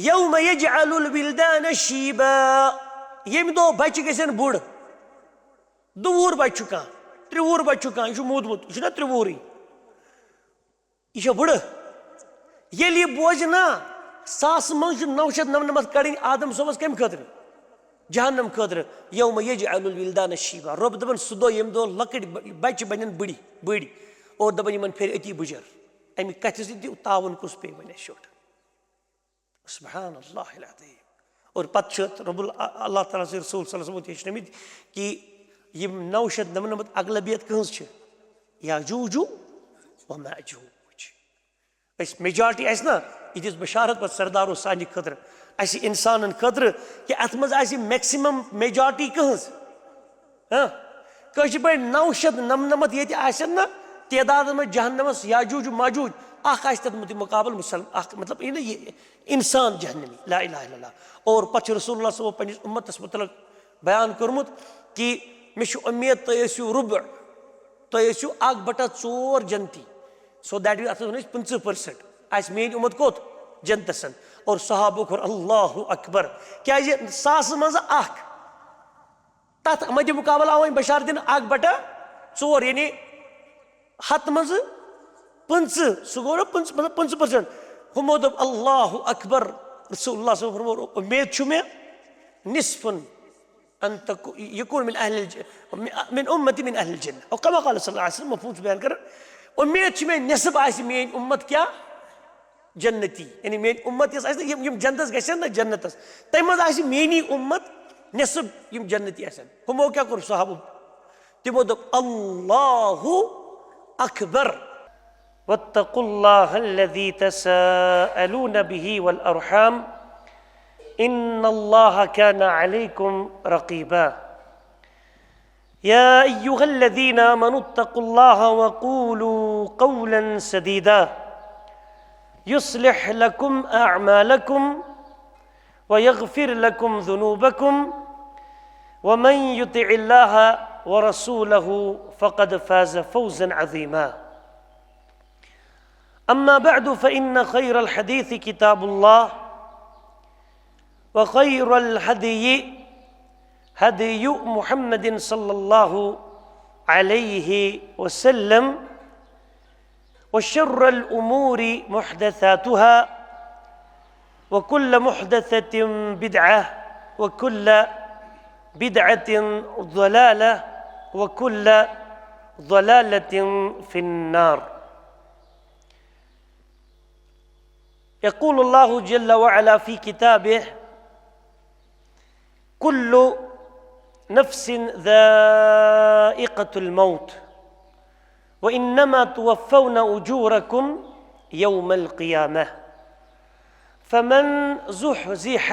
यौम यजअलुल विल्दान शीबा यम दो बच्चे गसन बुड़ दुवूर बच्चु का त्रिवूर बच्चु का यह मूदमुत यह त्रिवूरी यह बुड़ ये बोझ ना सास मज 999 कड़ी आदम सोमस कम खतर जहन्नम खतर यौम यजअलुल विल्दान शीबा रब दपन सह दो यम दो लकड़ बच्चे बनन बड़ी बड़ी और दपन यमन फेर अति बुजर अमि कथ तावन कुस पे वन शोट सुभान अल्लाह अज़ीम। और पत रब्बुल अल्लाह ताला से रसूल सल्लल्लाहु अलैहि वसल्लम हेचनमित कि यम 999 अगलबियत कहज याजूजु व माजूज अस मेजॉरिटी आस ना यह बशारत पर सरदारो सानि खतर अस इंसान खतर कि अत मज मैक्सिमम मेजॉरिटी कहज कश पे 999 ये आसन ना तादाद में जहन्नमस याजूज माजूज तथ मुकाबल मतलब ये इंसान जहन्नमी ला इलाहा इल्लल्लाह। और पच रसूलुल्लाह सल्लल्लाहु अलैहि वसल्लम उम्मतस मुतलक बयान कर्मुत कि मे उम्मीद तुम रुब तुम 1/4 जनती सो दैट इज 50% आज मेन उम्मत कोत जनतसन। और सहाबो खोर अल्लाहु अकबर क्या 100 मज तथ मद मुकाबल आव बशार दिन 1/4 यानी 100 मज 50 सह गो 50% हमो दप अल्लाहु अकबर रसूलुल्लाह सल्लल्लाहु अलैहि वसल्लम उम्मीद छु मे निस्फुन अन यकून मिन उम्मती मिन अहलिल जन्नह और कमा क़ाल सल्लल्लाहु अलैहि वसल्लम मफहूम बयान कर उम्मीद छु मे निस्ब आसि मेन उम्मत क्या जन्नती यानी मेन उम्मत यम जन्नतस गसन ना जन्नतस तम मज आसि मेनी उम्मत निस्ब यम जन्नती आसन हमो क्या कर सहाबो तिमो दप अल्लाहु अकबर वत्तकुल्लाहल्लज़ी तसाअलून बिही वल अरहाम इन्नल्लाह काना अलैकुम रक़ीबा या अय्युहल्लज़ीना आमनुत्तकुल्लाह वक़ूलू क़ौलन सदीदा युस्लिह लकुम अअमालकुम वयग़फिर लकुम ज़ुनूबकुम वमन युतिइल्लाह वरसूलहु फ़क़द फ़ाज़ फ़ौज़न अज़ीमा। अम्मा बअदु फ़इन्न ख़ैरल हदीस किताबुल्लाह व ख़ैरुल हदयि हदयु मुहम्मदिन सल्लल्लाहु अलैहि वसल्लम व शर्रुल उमूरि मुहदसातुहा व कुल्ल मुहदसतिन बिदअह व कुल्ल बिदअतिन ज़लालह व कुल्ल ज़लालतिन फिन्नार। यक़ूलुल्लाहु जल्ल व अला फ़ी किताबिह कुल्लु नफ्सिन ज़ाइक़तुल मौत व इन्नमा तुवफ़्फ़ौना उजूरकुम यौमल क़ियामह फमन ज़ुहज़िह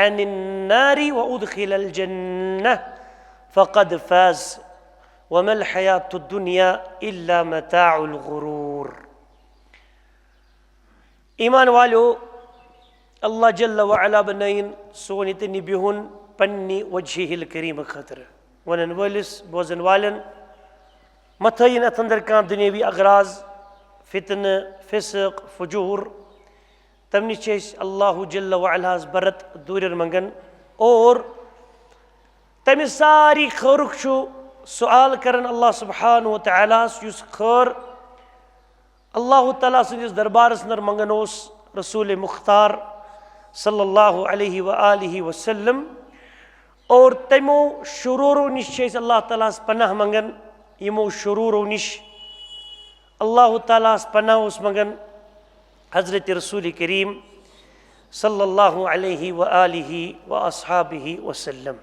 अनिन नारि व उदख़िलल जन्नह फ़क़द फ़ाज़ वमल हयातुद दुनिया इल्ला मताउल गुरूर। ईमान वालो अल्लाह जल्ल व अला बनैन सोन इतनी बिहुन पन्नी वजहिल करीम खतर वनन वलिस बोजन वालन मथयन अथ अंदर का दुनियावी अगराज फितन फिसक फजूर तमनि अल्लाह जल्ल व अला बरत दूर मंगन और तमिस सारी खैरुक सवाल करन अल्लाह सुब्हानहु व तआला युस खैर अल्लाह ताला सदिस दरबारस नर मंगन ओस रसूल मुख्तार सल्लल्लाहु अलैहि व आलिहि वसल्लम और तमो शुरूरो निश अल्लाह ताला पनाह मंगन यमो शुरूरो निश अल्लाह ताला पनाह उस मंगन हज़रत रसूल करीम सल्लल्लाहु अलैहि व आलिहि व अस्हाबिहि वसल्लम।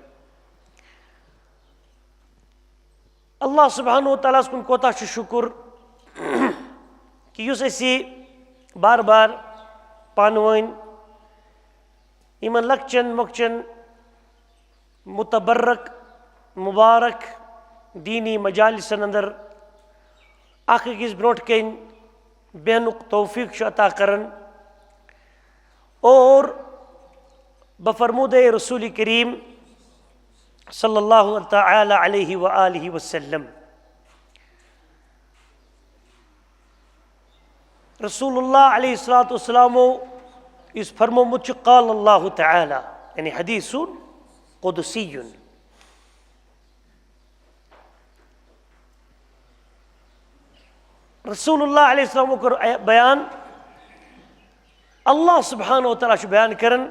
अल्लाह सुब्हानहु व तआला कुन कोता शुक्र कि युस असी बार बार पानवन इमन लक्चन मक्चन मुतबर्रक मुबारक दीनी मजालिसन अंदर अकिस ब्रोट कन बेनुक तौफीक अता करन और बफरमूद रसूल करीम सल्लल्लाहु तआला अलैहि व आलिहि वसल्लम रसूलुल्लाह अलैहिस्सलातु वस्सलामो इस फरमोमुत क़ाल अल्लाहु तआला यानी हदीसुन क़ुदसियुन। रसूलुल्लाह अलैहिस्सलाम को बयान अल्लाह सुब्हानहु व तआला बयान करन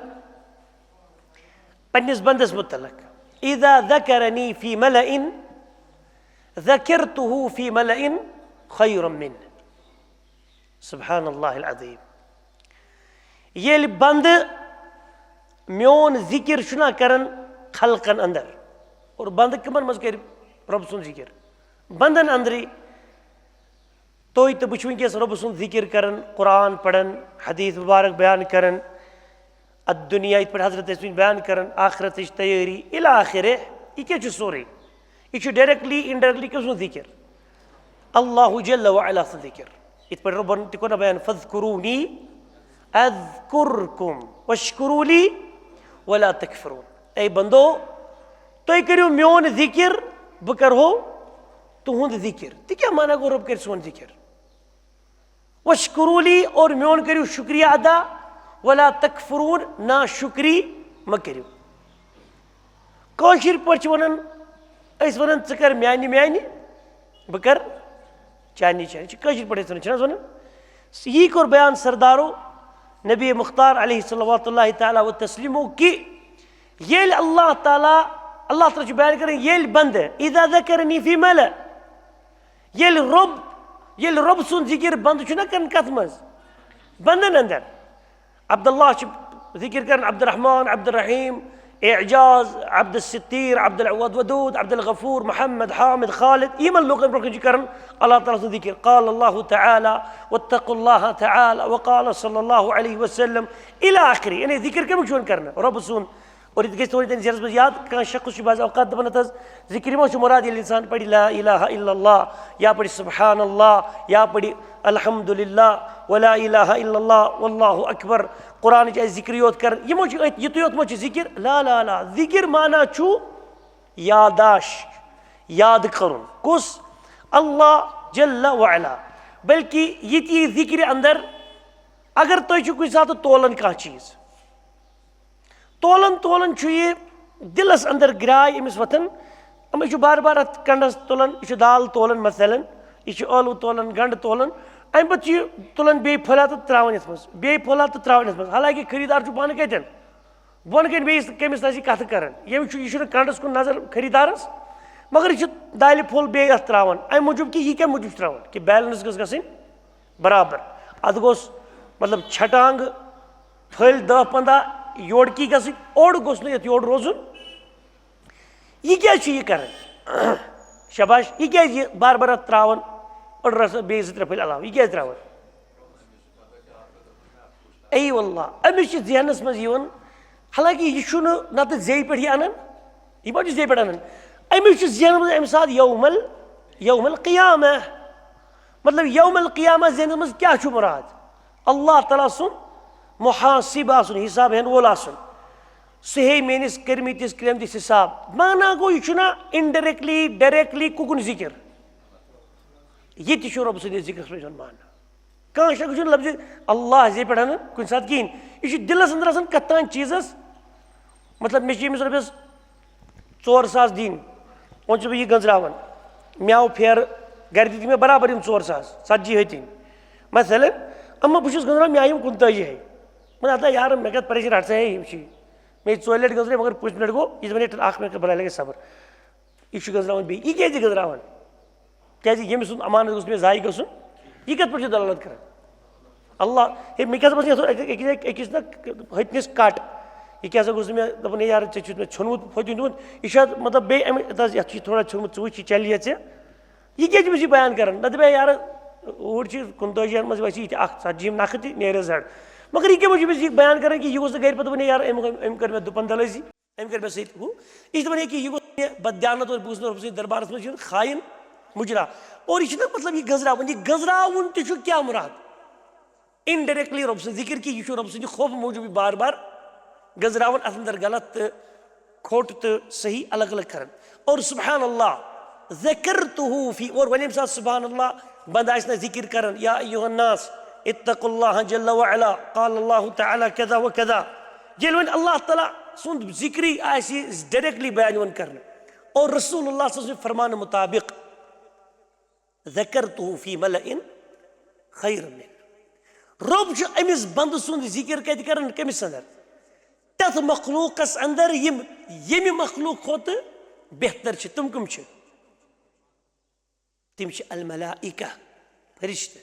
पन्निस बंदस मुतलक इज़ा ज़करनी फ़ी मलइन ज़करतुहु फ़ी मलइन खैरम मिन। सुब्हानल्लाहिल अज़ीम। येल बंद म्योन जिक्र शुना करन खलकन अंदर और बंद कमन मज कर रब सुन जिक्र बंदन अंदरी तो बह वस रब सुन जिक्र करन कुरान पढ़न हदीस मुबारक बयान करन दुनिया इत पे हजरत बयान करन आखरत तैयारी इला आखिर यह क्या सोरे यह डायरेक्टली इनडायरेक्टली क्या सुन जिक्र अल्लाहु जल्ल व अला सुन जिक्र इत पे रबन तिकोना बयान फज़कुरूनी अज़कुरकुम वश्कुरूली वला तकफुरून। ए बंदो तो करो म्योन जिक्र बह करो तुहुंद जिक्र तो क्या माना गो रब कर सोन जिक्र वश्कुरूली और म्योन करो शुक्रिया अदा वला तकफुरून ना शुक्री म करो। कौशिर पे वन वन कर म्यानि म्यानि बह कर चानी चानी कौशिर पे वन यी कोर बयान सरदारो नबी मुख्तार अलैहिस्सलातुल्लाह तआला व तस्लीमो कि येल अल्लाह ताला बयान करें येल बंद इज़ा ज़करनी फ़ी मला येल रब सुन जिक्र बंद छुना करन कथ मज बंदन अंदर अब्दुल्लाह जिक्र करन अब्दुर्रहमान अब्दुर्रहीम एजाज अब्दुल सित्तीर अब्दुल वदूद अब्दुल गफूर मोहम्मद हामिद खालिद यमन लोगन पर करन अल्लाह ताला सुन जिक्र क़ाल अल्लाहु तआला वत्तक़ुल्लाह तआला व क़ाल सल्लल्लाहु अलैहि वसल्लम इला आखिरी यानी जिक्र कम शुन करना रब सुन और इत थोड़ी दिन जर्स याद कह शख्स बाज़ औक़ात दपन जिक्र मो मुराद ये इंसान पढ़ी ला इलाहा इल्लल्लाह या पढ़ी सुब्हानल्लाह या पढ़ी अल्हम्दुलिल्लाह वला इलाहा इल्लल्लाह वल्लाहु अकबर कुरान जिक्र योत कर यमो युत मो जिक्र ला ला ला जिक्र माना छु यादाश याद करुन कुस अल्लाह जल्ल व अला बल्कि ये जिक्र अंदर अगर तुम कुछ साथ तोलन कह चीज़ तोलन तोलन ये दिलस अंदर गिराय अमिस वथन अम बार बार अत कंडस तुलन यह दाल तोलन मसलन यह अलू तोलन गंड तोलन अम पे तुलन बे फला तो त्रावन ये बे फला तो त्रावन ये हालांकि खरीदार पान कतन बोन कन बेस कमिस नश कथ कर यह कंडस कुन नजर खरीदारस मगर यह दाल फुल बे त्रावन अम मूजूब कि यह क्या मूजूब त्रावन कि बैलेंस गस गई बराबर अत गोस मतलब छटांग फल 10-15 योड़की गई ओड गोस नत योड़ रोजुन यह क्या यह कर शबाश यह क्या बार बार त्रावन और रस बे 2-3 फल अलाव यह क्या त्रावन ऐ वल्लाह अमिस जहनस मज हालांकि यह ना तो जे पे अनन यह पे जे पे अनन अमिस जहन मज अम सात यौमल क़ियामा मतलब यौमल क़ियामा जहन मज क्या मुराद अल्लाह ताला सुन मुहासिब आसन हिसाब हेन वोल आसन सहे मेनिस कर्मितिस क्रियमतिस हिसाब माना गो यह इनडायरेक्टली डायरेक्टली कुकुन जिक्र यह रब सद जिक्र पे माना कह शक लफ्ज अल्लाह जे पे कुन सात कहें यह दिलस अंदर कतान चीज़स मतलब मे रबियस 4 सास दिन वो बह यह गंजरावन मेव फेर गर दी मे बराबर 4 सास 40 हथिन मसलन अम्मा बहुत गंजरा मे आयम 45 है मैं आता यार मे कत परेशान हट से मे 4 लट गंजरे मगर 5 मिनट गो यह वन 8 मिनट बना लगे सबर यह गंजरावन बे यह क्या गंजरावन क्या यम सुन अमानत गोस मे जाय गसन यह कत पे दलालत कर अल्लाह हे मे क्या अकिस ना हथनिस कट यह क्या गोस मे दपन यार मे छुनमुत फतिन दुन यह मतलब बे ये थोड़ा छुनमुत वो चल ये यह क्या बयान कर ना दे यार ऊर 45 मज वैसे 70 नख तो नेर जड़ मगर यह क्या बयान कर कि यह गोस गर पे यार अम कर मे दुपन दलजी अम कर मे सह दपान कि यह बदयानत और बूजन दरबार मज खाइन मुजरा और यह मतलब यह गंजरावन तह क्या मुराद इनडायरेक्टली रब सद जिक्र कि यह रब सद खौफ मूजूब बार बार गंजरावन अत अंदर गलत तो खोट तो सही अलग अलग कर और सुब्हानल्लाह ज़करतुहु फी और वलीम साथ सुब्हानल्लाह बंद आस जिक्र कर या अय्युहन्नास اتقوا الله جل وعلا قال الله تعالى كذا وكذا يل ون الله تعالى سند ذكری آسی ڈائریکٹلی بیان ون کرنے اور رسول اللہ صلی اللہ علیہ وسلم فرمان مطابق ذکرته فی ملئ خیر من رب چھُ أمِس بندٕ سُنٛد ذکر کتہِ کران کٔمِس اندر تتھ مخلوقس اندر ییٚمہِ مخلوق کھۄتہٕ بہتر چھِ تِم کٕم چھِ تِم چھِ الملائکہ فرشتہٕ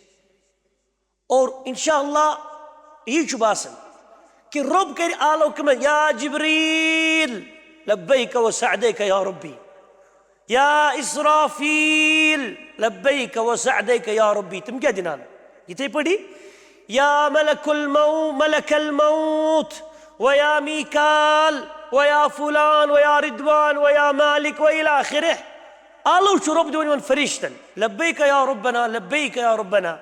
اور انشاءاللہ یی چھُ باسان کہ رب کرِ آلو کمن یا جبریل لبیک و سعدیک یا ربی یا اسرافیل لبیک و سعدیک یا ربی تم کیا دنان یتھے پڑھی یا ملک الموت ویا میکال ویا فلان ویا ردوان ویا مالک وإلى آخره آلو چھُ رب دِوان یِمن فرشتن لبیک یا ربنا لبیک یا ربنا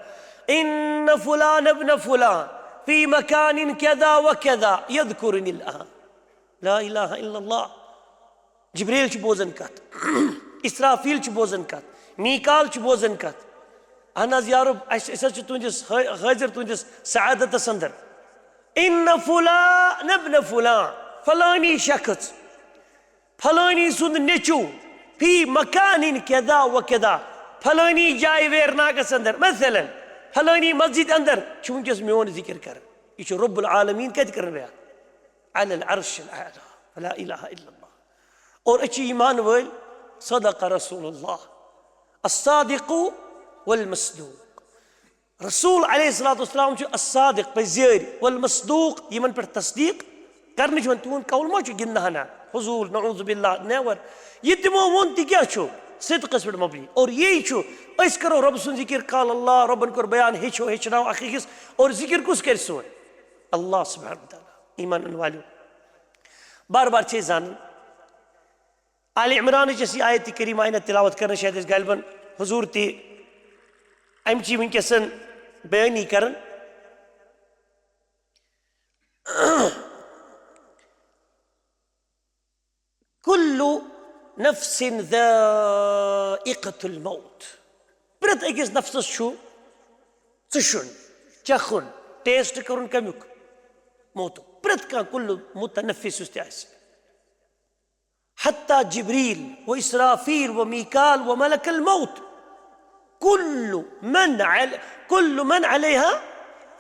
ان فلان ابن فلان في مكان كذا وكذا يذكرني الآن لا إله إلا الله جبريل چھُ بوزان کتھ اسرافیل چھُ بوزان کتھ میکال چھُ بوزان کتھ اہن حظ یا رب أسۍ حظ چھِ تُہنٛدِس حٲضر تُہنٛدِس سعادتس اندر ان فلان ابن فلان فلانی شخص فلانی سُنٛد نیٚچوٗ فی مکان كذا وكذا فلانی جایہِ ویرناگس اندر مثلا فلانی مسجد اندر چھُ وٕنکیٚس میون ذکر کران یہِ چھُ رب العالمیٖن کتہِ کران بیان علی العرش الأعلى فلا إله إلا الله اور أسۍ چھِ ایمان وٲلۍ صدق رسول اللہ الصادق والمصدوق رسول علیہ الصلاۃ والسلام چھُ الصادق پٔزۍ والمصدوق یِمن پٮ۪ٹھ تصدیق کرنٕچ وۄنۍ تُہُنٛد قول ما چھُ گِنٛدنہٕ ہنا فضوٗل نعوذ باللہ نیور یہِ تِمو ووٚن تہِ کیٛاہ چھُ صدقس پٮ۪ٹھ مبنی اور یی چھُ أسۍ کرو رۄب سُنٛد ذکر قال اللہ رۄبن کوٚر بیان ہیٚچھو ہیٚچھناو اکھ أکِس اور ذکر کُس کرِ سون اللہ سبحانہ وتعالیٰ ایمان ان والیو بار بار چھِ أسۍ زانان آلِ عمرانٕچ یۄس یہِ آیتِ کریٖمہ آیہِ تِلاوت کرنہٕ شاید أسۍ غالبن حضوٗر تہِ امچی وٕنکیٚسن بیٲنی کران كل نفس ذائقة الموت پرٛٮ۪تھ أکِس نفسس چھُ ژٕشُن چکھُن ٹیسٹ کرُن کمیُک موتُک پرٛٮ۪تھ کانٛہہ کُلُ متنفس یُس تہِ آسہِ حتى جبريل وإسرافيل وميكال وملك الموت كل من عليها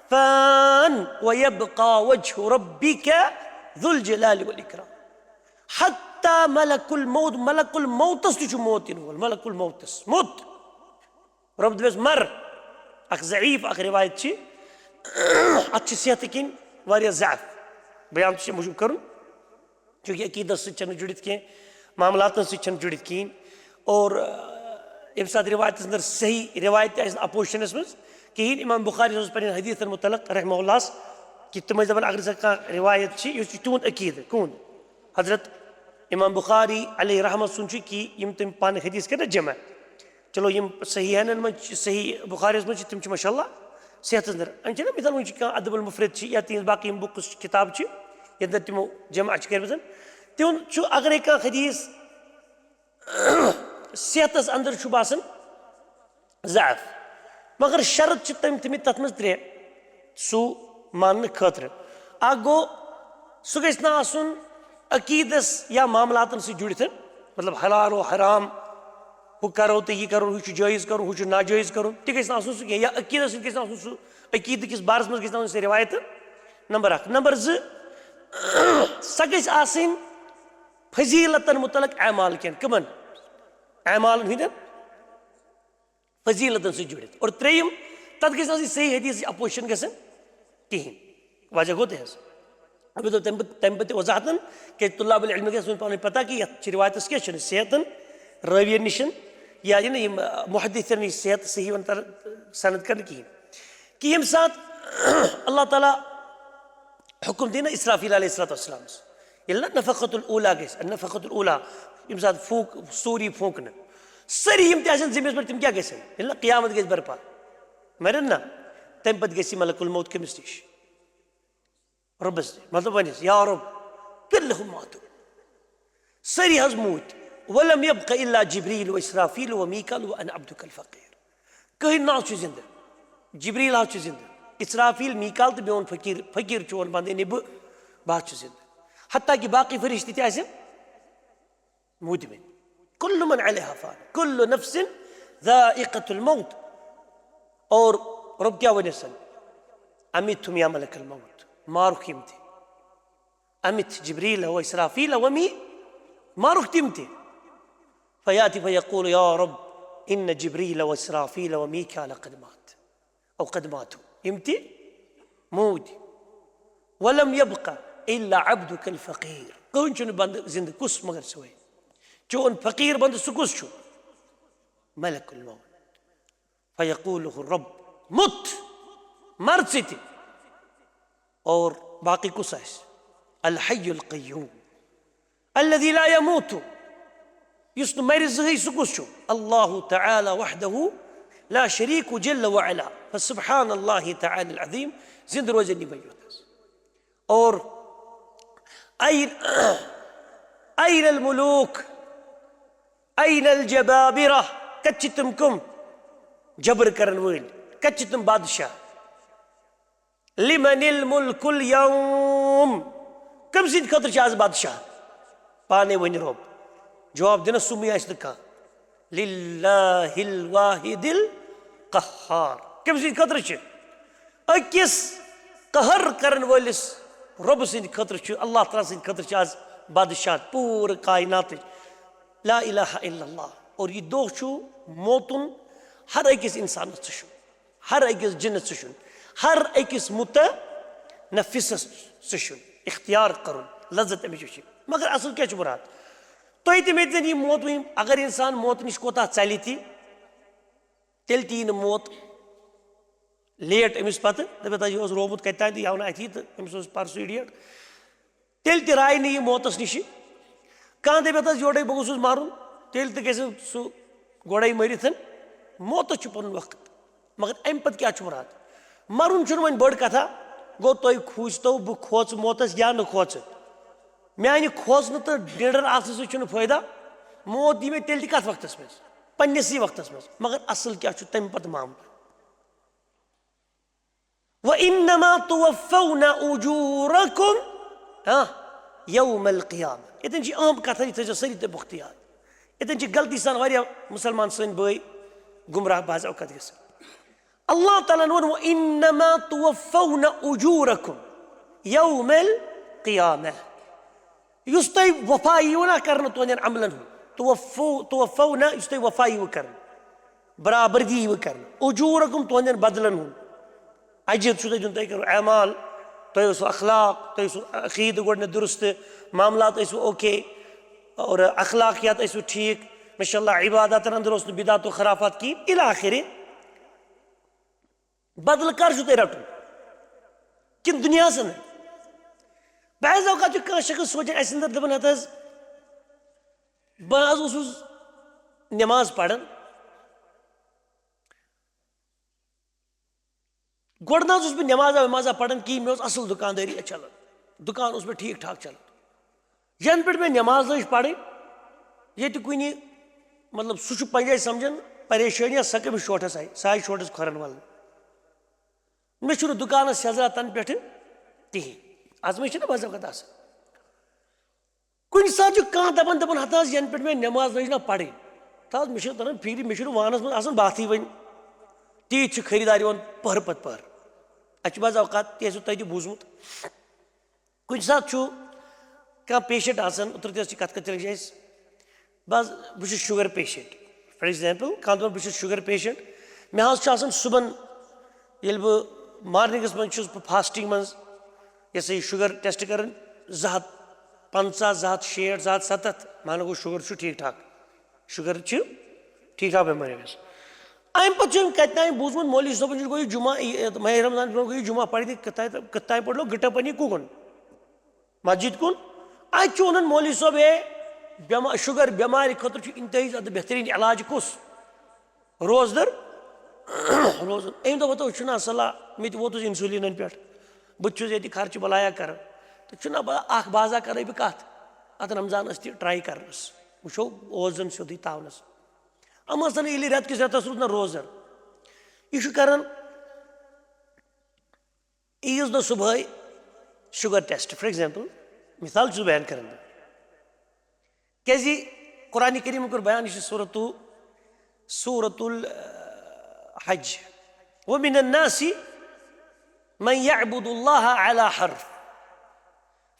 فان ويبقى وجه ربك ذو الجلال والإكرام حتى ملك الموتس تہِ چھُ موت یِنہٕ وول ملك الموتس موت رب دپیس مر اکھ ضعیٖف اکھ رِوایت چھِ اتھ چھِ صحتہٕ کِنۍ واریاہ ضعف بیان تہِ چھُ موٗجوٗب کرُن چوٗنٛکہِ عقیٖدس سۭتۍ چھنہٕ جُڑِتھ کینٛہہ معاملاتن سۭتۍ چھنہٕ جُڑِتھ کِہیٖنۍ اور ییٚمہِ ساتہٕ رِوایتس اندر صحیح رِوایت تہِ آسہِ نہٕ اپوزِشنس منٛز کِہیٖنۍ امام بُخاری اوس پنٕنٮ۪ن حدیٖثن مُتعلق رحمہ اللہس کہِ تِم ٲسۍ دپان اگر ہسا کانٛہہ رِوایت چھِ یُس چھُ تِہُنٛد عقیٖدٕ کٕہُنٛد حضرت امام بُخاری علیہ رحمت سُنٛد چھُ کہِ یِم تٔمۍ پانہٕ حدیٖث کٔرۍ نا جمع چلو یِم صحیحنن منٛز چھِ صحیح بُخاریس منٛز چھِ تِم چھِ ماشاء اللہ صحتس اندر وۄنۍ چھِنہ مِثال وۄنۍ چھِ کانٛہہ ادب المفرد چھِ یا تِہنٛز باقٕے یِم بُکٕس کِتاب چھِ یتھ اندر تِمو جمع چھِ کٔرمٕژ تِہُنٛد چھُ اگرے کانٛہہ حدیٖث صحتس اندر چھُ باسان ضعف مگر شرط چھِ تٔمۍ تھٲمٕتۍ تتھ منٛز 3 سُہ ماننہٕ خٲطرٕ اکھ گوٚو سُہ گژھِ نہٕ آسُن عقیٖدس یا معاملاتن سۭتۍ جُڑِتھ مطلب حلال و حرام ہُہ کرو تہٕ یہِ کرُن ہُہ چھُ جٲیِز کرُن ہُہ چھُ ناجٲیِز کرُن تہِ گژھِ نہٕ آسُن سُہ کینٛہہ یا عقیٖدس سۭتۍ گژھِ نہٕ آسُن سُہ عقیٖدٕ کِس بارس منٛز گژھِ نہٕ آسٕنۍ سۄ رِوایتہٕ نمبر 1 نمبر 2 سۄ گژھِ آسٕنۍ فضیٖلتن مُتعلق اعمال کٮ۪ن کٕمن اعمالن ہٕنٛدٮ۪ن فضیٖلتن سۭتۍ جُڑِتھ اور 3 تتھ گژھِ نہٕ آسٕنۍ صحیح حدیٖثٕچ اپوزِشن گژھان کِہینۍ وجہ گوٚو تہِ حظ مےٚ دوٚپ تمہِ پتہٕ وضاحتن کیازِ طلاب العلمہِ گژھِ وۄنۍ پانہٕ پتہ کہِ یتھ چھِ رِوایتس کیٛاہ چھُنہٕ صحتن رٲوِین نِشن یا یہِ نہ یِم محدِثن نِش صحت صحیح ون سند کرنہٕ کِہینۍ کہِ ییٚمہِ ساتہٕ اللہ تعالیٰ حُکُم دِی نہ اسرافیل علیہ الصلوۃ والسلامس ییٚلہِ نہ نفقت الاوٗلا گژھِ نفقت الاوٗلا ییٚمہِ ساتہٕ سوٗر یی پھونٛکنہٕ سٲری یِم تہِ آسن زٔمیٖنس پٮ۪ٹھ تِم کیٛاہ گژھن ییٚلہِ نہ قیامت گژھِ برپا مرن نہ تمہِ پتہٕ گژھِ یہِ ملک الموت کٔمِس نِش رۄبس نِش مطلب ونٮ۪س یا رۄب کُلہُم ماتوٗ سٲری حظ موٗدۍ ولم یبق الا جبریل واسرافیل ومیکال وانا عبدک الفقیٖر کٕہٕنۍ نہ حظ چھُ زنٛدٕ جبریٖل حظ چھُ زنٛدٕ اسرافیل نیکال تو میون فقیر فقیر چون بند یعنی بات زندہ حتیٰ کہ باقی فرشتے تہِ آسن مودمن كل من عليها فان كل نفس ذائقة الموت. اور رب کیا ونس أمتهم يا ملك الموت مارك يمتي أمت جبريل وإسرافيل ومي مارك تمتي فيأتي فيقول يا رب إن جبريل وإسرافيل وميكال قد مات أو قد ماتوا يمتي مودي ولم يبقى إلا عبدك الفقير. كون شنو بند زند كوس مگر سوي جون فقير بند سكوس شو ملك الموت فيقول له الرب مت مرتي اور باقي كوساس الحي القيوم الذي لا يموت يسن مرزه سكوس شو الله تعالى وحده لا شريك جل وعلا فسبحان الله تعالى العظيم زند روزني بيوتس. اور أين الملوك أين الجبابرة كتشتمكم جبر كرن وين كتشتم بادشاه لمن الملك اليوم كم سيد خطر شاز بادشاه پانے ون رب جواب دینا سمی آستا لله الواحد القهار كم سيد خطر چھ اکس قہر کرن ولس رب سند خطر چھ اللہ تعالی سند خطر چھ آز بادشاہ پور کائنات لا الہ الا اللہ. اور یہ دو چھو موتن ہر اکس انسان چھ ہر اکس جن چھ ہر اکس متنفس چھ اختیار کرن لذت امچ چھ مگر اصل کیا چھ مراد تھی تہ میتن یہ موت ون اگر انسان موت نش کوتا ژلہِ تہ تیل تی موت لیٹ امس پتہ دپت یہ رومت کتھ تام یہ آو نا اتھی تو امس پرسو ڈیٹ تیل تہ راے نہ یہ موتس نش کان دپت یورے بہ گوسس مارن تیل تہ گژھِ سہ گۄڈے مرتھ موتس چھ پنن وقت مگر امہ پتہ کیا چھ مراد مرن چھ وۄنۍ بٔڑ کتھا گوٚو تُہۍ کھوٗژتو بہٕ کھوژٕ موتس یا نہ کھوژٕ میانہِ کھوژنہٕ تہٕ ڈِنڈر آسنہٕ سۭتۍ چھُنہٕ فٲیدٕ موت دی مےٚ تیٚلہِ تہِ کتھ وقتس منٛز پننسٕے وقتس منٛز مگر اصل کیا چھُ تمہِ پتہٕ معاملہٕ وَإِنَّمَا تُوَفَّوْنَ أُجُورَكُمْ يَوْمَ الْقِيَامَةِ. ییٚتٮ۪ن چھِ اہم کتھ یہِ تھٲیزیو سٲری تُہۍ پُختہٕ یاد. ییٚتٮ۪ن چھِ غلطی سان واریاہ مُسلمان سٲنۍ بٲے گمراہ بعض اوقات گژھان. اللہ تعالیٰ ووٚن وَإِنَّمَا تُوَفَّوْنَ أُجُورَكُمْ يَوْمَ الْقِيَامَةِ. یُس تۄہہِ وفا ییٖوٕ نا کرنہٕ تُہنٛدٮ۪ن عملن ہُنٛد توفونا یُس تۄہہِ وفا ییٖوٕ کرنہٕ برابردی ییٖوٕ کرنہٕ اجوٗرکُم تُہنٛدٮ۪ن بدلن ہُنٛد اجر چھُ تۄہہِ دیُن تۄہہِ کٔرِو اعمال تۄہہِ اوسوُ اخلاق تۄہہِ اوسوُ عقیٖدٕ گۄڈنٮ۪تھ درُستہٕ معاملات ٲسوٕ اوکے اور اخلاقیات ٲسوٕ ٹھیٖک ماشاء اللہ عباداتن انٛدر اوس نہٕ بدعت و خرافات کِہیٖنۍ اِلى آخِرِ بدلہٕ کر چھُو تۄہہِ رٹُن کِنہٕ دُنیاہس انٛدر. بعض اوقات چھُ کانٛہہ شخص سونٛچان اسہِ انٛدر دپان ہتہٕ حظ بہٕ حظ اوسُس نٮ۪ماز پران گۄڈٕ نہ حظ اوسُس بہٕ نٮ۪مازا وٮ۪مازا پران کِہیٖنۍ مےٚ اوس اصل دُکاندٲری چلان دُکان اوس مےٚ ٹھیٖک ٹھاک چلان ینہٕ پٮ۪ٹھ مےٚ نٮ۪ماز لٲج پرٕنۍ ییٚتہِ کُنہِ مطلب سُہ چھُ پنجٲے سمجھان پریشٲنی سۄ کٔمِس شوٹھس آیہِ سۄ آیہِ شوٹھس کھۄرن والنہٕ مےٚ چھُنہٕ دُکانس سیزرا تنہٕ پٮ۪ٹھٕ کِہیٖنۍ. آز مےٚ چھِنہ بعض اوقات آسان کُنہِ ساتہٕ چھُ کانٛہہ دپان ہتہٕ حظ ینہٕ پٮ۪ٹھ مےٚ نٮ۪ماز لٲج نا پرٕنۍ تہٕ حظ مےٚ چھُنہٕ تران فِکرِ مےٚ چھُنہٕ وانس منٛز آسان باتھٕے وۄنۍ تیٖتۍ چھِ خریٖدار یِوان پٔہر پتہٕ پٔہر. اسہِ چھُ بعض اوقات تہِ آسوٕ تۄہہِ تہِ بوٗزمُت کُنہِ ساتہٕ چھُ کانٛہہ پیشنٹ آسان اوترٕ تہِ ٲس یہِ کتھ کٔرمٕژ اسہِ بہٕ چھُس شُگر پیشنٹ فار ایگزامپل کانٛہہ دپان بہٕ چھُس شُگر پیشنٹ مےٚ حظ چھُ آسان صُبحن ییٚلہِ بہٕ مارنِنٛگس منٛز چھُس بہٕ فاسٹنٛگ منٛز یہِ ہسا یہِ شُگر ٹٮ۪سٹ کران 250 260 270 مانو گوٚو شُگر چھُ ٹھیٖک ٹھاک شُگر چھُ ٹھیٖک ٹھاک بٮ۪مٲرۍ أمِس. امہِ پتہٕ چھُ أمۍ کتہِ تام بوٗزمُت مولوی صٲبن چھُ گوٚو یہِ جُمعہ ماہِ رمضان برونٛہہ گوٚو یہِ جُمعہ پرِ کتھ تام پڑھ لو گٹا پنی کُکُن مسجد کُن اتہِ چھُ ونان مولوی صٲب ہے شُگر بٮ۪مارِ خٲطرٕ چھُ انتہٲیی زیادٕ بہتریٖن علاج کُس روزدر روزُن. أمۍ دوٚپ ہتو چھُنہ صلح مےٚ تہِ ووتُس انسولینن پٮ۪ٹھ بہٕ تہِ چھُس ییٚتہِ خرچہٕ بلایا کران تہٕ چھُنہ اکھ بازا کرے بہٕ کتھ اتھ رمضانس تہِ ٹراے کرنس وٕچھو اوس زن سیٚودُے تاونس یِم ٲسۍ ییٚلہِ رٮ۪تہٕ کِس رٮ۪تس روٗد نہ روزدر یہِ چھُ کران ईज दो सुबह शुगर टेस्ट फॉर एग्जाम्पल मिसाल बयान कर क्या कुरान करीम कर बयान सूरतुल हज वमिन अन्नासी मन यअबुदुल्लाह अला हर्फ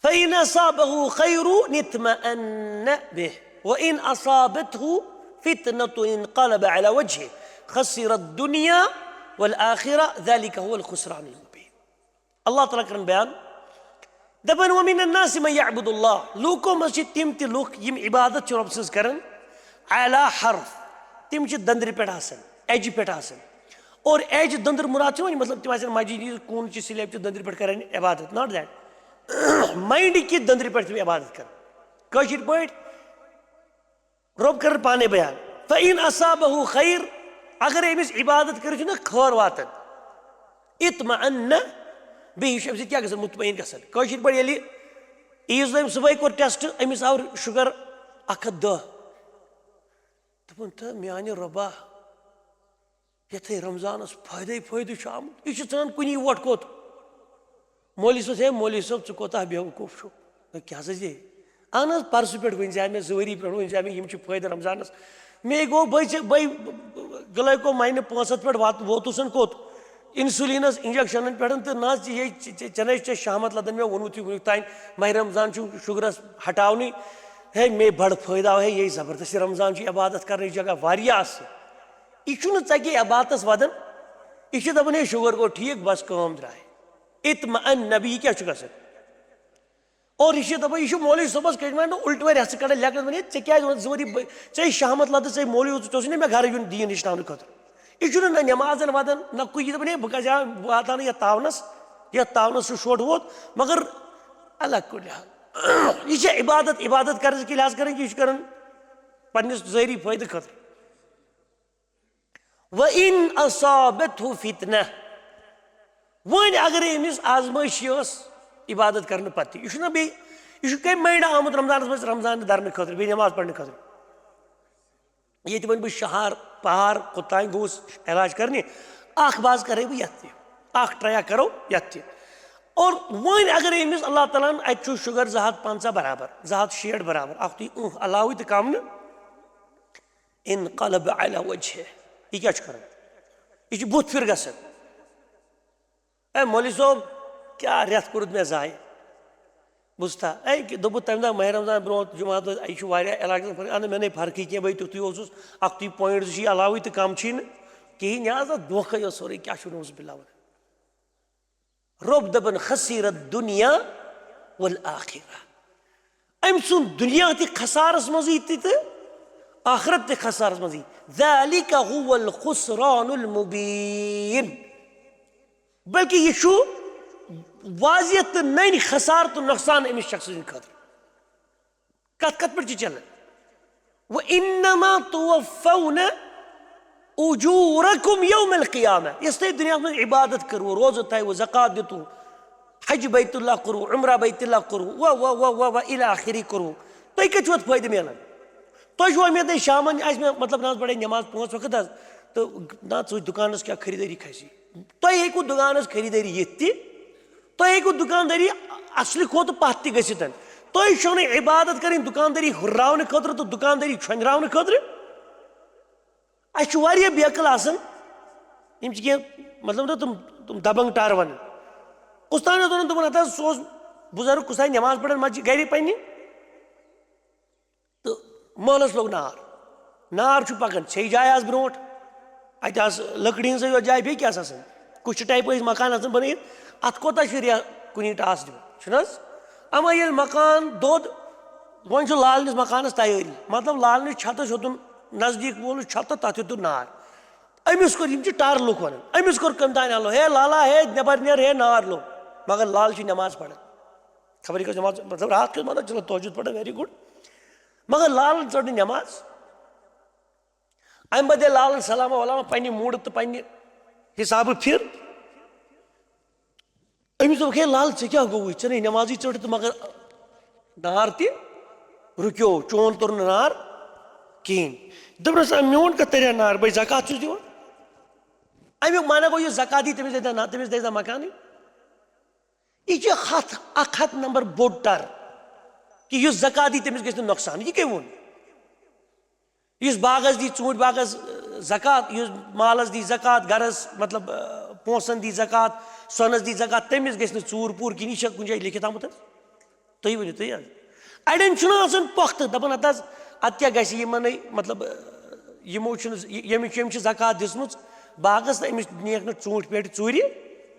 फ़इन असाबहु खैरुन इत्मअन्न बिह वइन असाबतहु फितनतुन इनक़लब अला वजहिही खसिर दुनिया वल आखिरा ज़ालिका हुवल खुसरानुल मुबीन। अल्लाह तआला करन बयान दपन वमिन अन्नासी मन यअबुदुल्लाह लूको मस तिम ति लूक यिम इबादत रब सज करन अला हर्फ तिम दंदर पे एज पे और एज दंदर मुराद मतलब तिम मस्जिद कून स्लेब दंदर पे कर इबादत नॉट दैट माइंड की दंदर पे इबादत कर कशिर पे रब कर पाने बयान फ़इन असाबहु खैर अगर अमिस इबादत कर खैर वातन इत्मअन्न बेस क्या ग मुतमईन गसन कशिर पे ईज सुबह कोर टेस्ट अमिस आव शुगर 110 दपन तो माने रबा ये रमजानस फायदे आमुत यह सान कुनी वोट कोत मौली सोच है मौली सोब च कोता बेवकूफ छो क्या जे अहन परसु पे वन मे जवरी पे वन मे यम फायदे रमजानस मे गो ग्लाइको माइन 5 पे वोतुसन कोत इंसुलिनस इंजेक्शन पे तो ना ये चेन्नई चे शामत लदन मे वोनू वन तान माह रमजान शुगरस हटावनी है मे बड़ फायदा है यही जबरदस्त रमजान इबादत करने जगह वारिया यह चे इबादत वदन यह दपान है शुगर गो ठीक बस काम द्राय इत्मअन्न नबी क्या गसन और यह दपान यह मौलवी सोबस कट उल्ट वर हस कड़ लेकर वे क्या जोरी चे शामत लद चे मौलवी मे घर यून दीन हेचन खुद यह ना नमाजन वदन ना कुछ दपान बह वाता ये तावनस शोट वोत मगर अल्लाह कुल यह इबादत इबादत कर लिहाज कर यह कर पन्निस ज़ाहरी फायदे खतर वइन असाबतहु फितना वन अगर अमिस आजमाइशी इबादत करने पत्ती यह ना बे यह कम माइंड आमुत रमजान मज रमजान दरने खतर बे नमाज पढ़ने खतर ये वन बह शहर पहाड़ कोतान गोस इलाज करने बाज करे बह ये ट्राया करो ये और वन अगर अमिस अल्लाह ताला अत शुगर 250 बराबर 260 बराबर अलाव तो कम इनक़लब अला वजहिही यह क्या कर यह बुत फिर गसन मौलवी सोब क्या रेत कोरुत मे जाय बुझता दोपुत तम दह माह रमजान ब्रो जुमात यह इलाज मे नहीं फर्क क्या भाई तुथु पॉइंट अलाव तो कम कहें लिहाजा धोखे सोरे क्या बिल्ला रब दपन खसीरत दुनिया वल आखिरा अम सुन दुनिया ति खसारस मज तो आखरत ति खसारस मज ज़ालिका हुवल खुसरानुल मुबीन बल्कि यह वाज़िह तो नन खसार तो नुकसान अमिस शख्स खतर कत पे चल व इन्नमा तुवफ़्फ़ौना उजूरकुम यौमल क़ियामह यस तुम दुनिया में इबादत करो रोज़ थो ज़कात दितु हज बैतुल्लाह करो उम्रा बैतुल्लाह करो व व व व व इला आखिरी करो तुम कत फायदे मिलान तुम मे तक शाम मतलब ना पड़े नमाज 5 वक्त तो ना दुकानस क्या खरीदारी खसी तुम हेकू दुकानस खरीदारी ये तुम हेकू दुकानदारी असली खुद पत गसित तुम छो इबादत करें दुकानदारी हुर्रावन खतर तो दुकानदारी छंजरावन खतर अह बेकल मतलब ना तुम दबंग टार वन उस्ताद ने दोन हता सो बुजुर्ग कुछ नमाज पढ़न मस्जिद गर पे तो महलस लोग नार पकान छे जाए आज ब्रो अत लकड़ी हज जाए बे क्या कुछ टाइप मकान बन अत कोता कुछ टास दिन अमा ये मकान दोद वन लालनिस मकानस तैयारी मतलब लालनिस छतस होतुन नजदीक वोल छत तथ हेतुन नार अमिस कोर टार लुक वन अमिस कोर कम तान लो हे लाला हे नबर नेर हे नार लो मगर लाल नमाज पढ़ खबर नमाज मतलब रात के मतलब चलो तोजुद पढ़ वेरी गुड मगर लाल चढ़ नमाज अम बदे लाल सलामा वलामा पे मूड तो पे हिसाब फिर अमिस दोप लाल क्या गो ऐ नमाजी चढ़ तो मगर नार त रुक्यो चोन तुर नार कहें दपस मोन कत तरह नार भाई ज़कात दिवान अमुक माना गो यह ज़कात दी तमिस देता ना तमिस देता मकान यह हथ नंबर बोड़ टर कि युस ज़कात दी तमिस गژھِ नہٕ नۄक़सान यह कम वोन युस बागस दी ऊंट बागस ज़कात युस मालस दी ज़कात गरस मतलब पोंसन दी ज़कात सोनस दी ज़कात तमिस गژھِ नہٕ चूर पूर किन यह कुछ जाए लिखित आमुत तुम वनो तुम अड़न आसान पोख्त दपान अत क्या गژھِ यमन मतलब यम ज़कात दिसमुच बागस तो अमिस नियक न ऊंट पेट चूर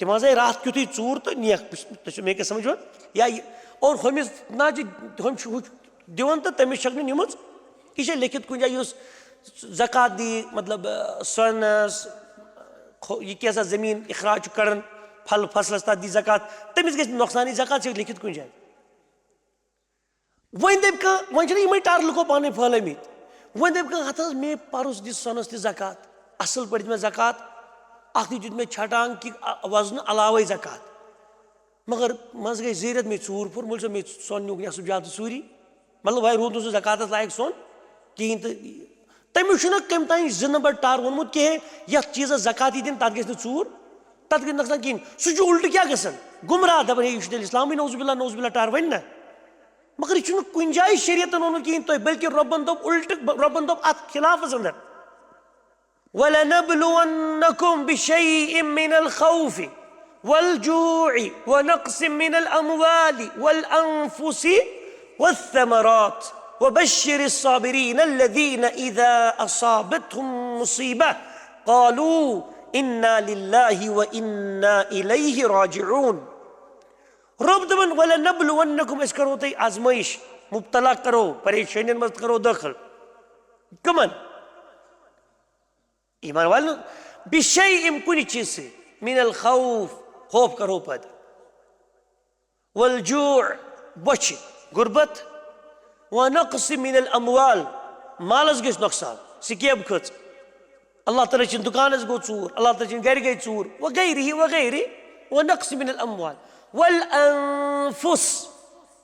तम आए रात क्युत चूर तो नियक मे क्या समझ या और हमिस ना हम दिवन तो तमिस छक निमुच यह लिखित कुछ जाए ज़कात दी मतलब सोनस यह कैसा जमीन इखराज कर फल फसलस तक दी ज़कात तमिस गژھِ नۄक़सान ज़कात लिखित कुछ जाए वन दप वन टर लुको पान फहलमित वन दप हथ मे परस दी सोनस ती ज़कात असल पे मे ज़कात अख दुत मे छटांग कि वजन अलावे ज़कात मगर मज गई जीरत मे चूर फुर मुल मे सोन नुक नसब ज्यादा चूरी मतलब वह रूद सह ज़कात लायक सोन कहें तो तमिस कम तान 2 नंबर टर वोनमुत कहें ये चीज़ ज़कात दिन तथ गژھِ नहٕ चूर तथ गژھِ नۄक़सान कहें सह उल्ट क्या गसन गुमराह दपान यह इस्लामी नौजुबिल्ला टर वन ना मगर यह कुछ जाए शरीयतन वोनमुत कहें तुम बल्कि रब्बन दोप उल्ट रब्बन दोप अत खिलाफस अंदर वलनब्लुवन्नकुम बिशैइन मिनल खौफि वल्जूइ वनक़्सिम मिनल अम्वालि वलअन्फुसि वस्समरात वबश्शिरिस साबिरीन अल्लज़ीना इज़ा असाबतहुम मुसीबह क़ालू इन्ना लिल्लाहि व इन्ना इलैहि राजिऊन। रब दपन वलनब्लुवन्नकुम अस करो तुम आजमाइश मुब्तला करो परेशानी मज करो दाखिल कमन ईमान वालों बिशैइन कुछ चीज से मिनल खौफ खौफ करो पद वल्जूअ बच गुर्बत वनक़्सिम मिनल अम्वाल मालस गژھِ नۄक़सान स्केब खच अल्लाह ताला चिन दुकानस गो चूर अल्लाह ताला चिन घर गई चूर वगैरह वनक़्सिम मिनल अम्वाल वलअन्फुस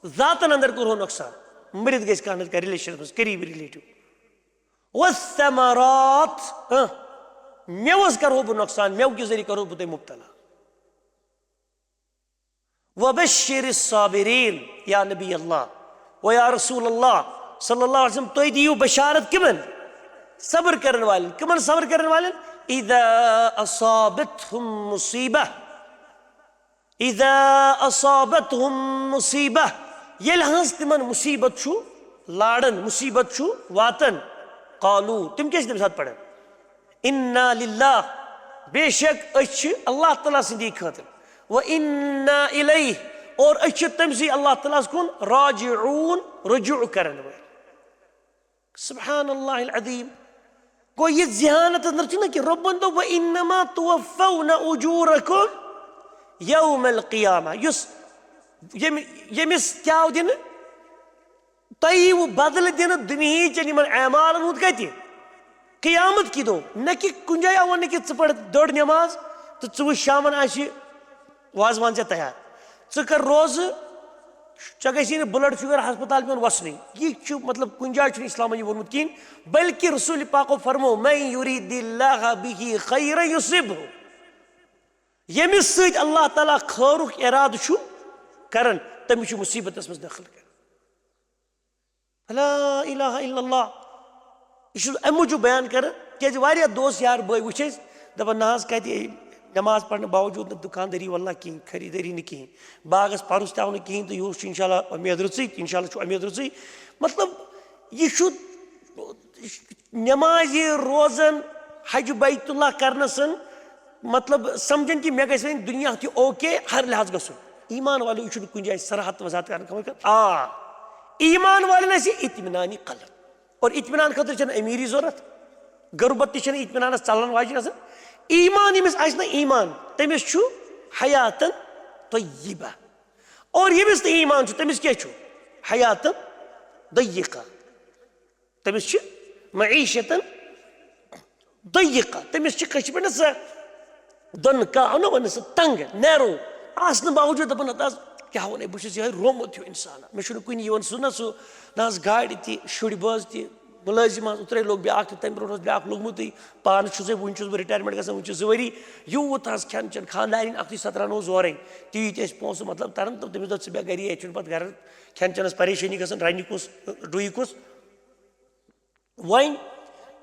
ज़ातन अंदर करो नۄक़सान मृत गژھِ कह का रिलेशन करीबी रिलेटिव वस्समरात मेवस करो बह नौक़सान मेव के जरिए करो तुम मुब्तला वबश्शिरिस साबिरीन या नबी अल्लाह व या रसूल अल्लाह सल्लल्लाहु अलैहि वसल्लम तुम दियो बशारत किमन सब्र करने वाले किमन सब्र करने वाले इज़ा असाबतहुम मुसीबह इज़ा असाबतहुम मुसीबह ये हंस तिमन मुसीबत छु लाड़न मुसीबत छु वातन कालू तुम क्या तम साथ पढ़न इन्ना लिल्लाह बेशक अल्लाह ताला सदी खतर व इन्ना इलैहि और तमसी अल्लाह ताला कुन राजिऊन रुजू करन वाल सुब्हान अल्लाह अज़ीम गो ये ज़हानत अंदर ना कि रब्बन दो व इन्नमा तुवफ़्फ़ौना उजूरकुम यौमल क़ियामा यमिस क्या दिन तय बदल दिन दुनिया चन अमाल हूँ कत क़ियामत की दो न कि कुछ जाए वन कि पढ़ दड़ नमाज तो वे शाम वाजवान ऐ तैयार कर रोज चे ब्लड शुगर हस्पताल पे वसन यह मतलब कुछ जाए इस्लाम वोनमुत कहें बल्कि रसूल पाको फरमो मैं युरीदिल्लाह बिही खैरन युसिबहु यमिस सत अल्लाह ताला खैरुक इराद करन तमिस मुसीबत मज दाखिल कर ला इलाहा इल्लल्लाह यह अम मूजूब बयान कर क्या दोस्त यार बे वो दपान ना कत नमाज पढ़ने बावजूद न दुकानदारी वल्ला कहें खरीदारी न कहें बागस परस तव न कहें तो यह इंशाल्लाह उम्मीद रुच इंशाल्लाह उम्मीद रुच मतलब यह नमाज रोजन हज बैतुल्लाह करनसन मतलब समझन कि मे गई दुनिया थी ओके हर लिहाज गसन ईमान वाले यह कुछ जाए सरहत वजात कर ईमान वाले इत्मीनानी कल्ब और इत्मीनान खतर अमीरी जरूरत गुरबत तन इत्मीनान चलन वाजन ईमान यमिस आस ना ईमान तमिस हयातन तय्यिबा और यमिस ईमान तमिस क्या हयातन दय्यिका तमिस मईशतन दय्यिका तमिस पे सह दन कह ना वन सह तंग नैरो आसन बावजूद दपान क्या वन बस रोमुत इंसान मे कुन सह ना गाड़ शुर बज मुलाजिम उतरे लोग ब्याक तम ब्रो ब्याक लोगमुत पान वन बह रिटायरमेंट गसान वन 2 वरी यूत खेन चेन खानदान अख सतरनो जोर तीत पोस मतलब तरन तो तमिस दोप गे गरी पे घर खेन चेनस परेशानी गसान रन कुस डुई कुस वन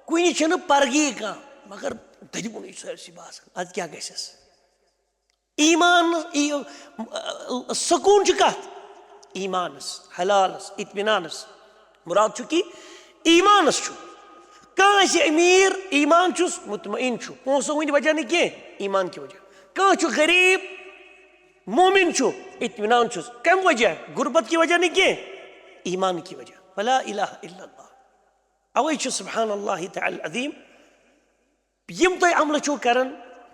कुन परगी कह मगर दरिमुन सरसी बासान अद क्या गस ईमान सकून कत ईमानस हलालस इत्मिनानस मुराद कि ईमानस कह अमीर ईमान मुतमईन पोसों हंद वजह न कह ईमान की वजह कह गरीब मोमिन इत्मिनान कम वजह गुरबत की वजह न कह ईमान की वजह वला इलाहा इल्लल्लाह अवै सुब्हान अल्लाह तआला अज़ीम यम तुम अमल करन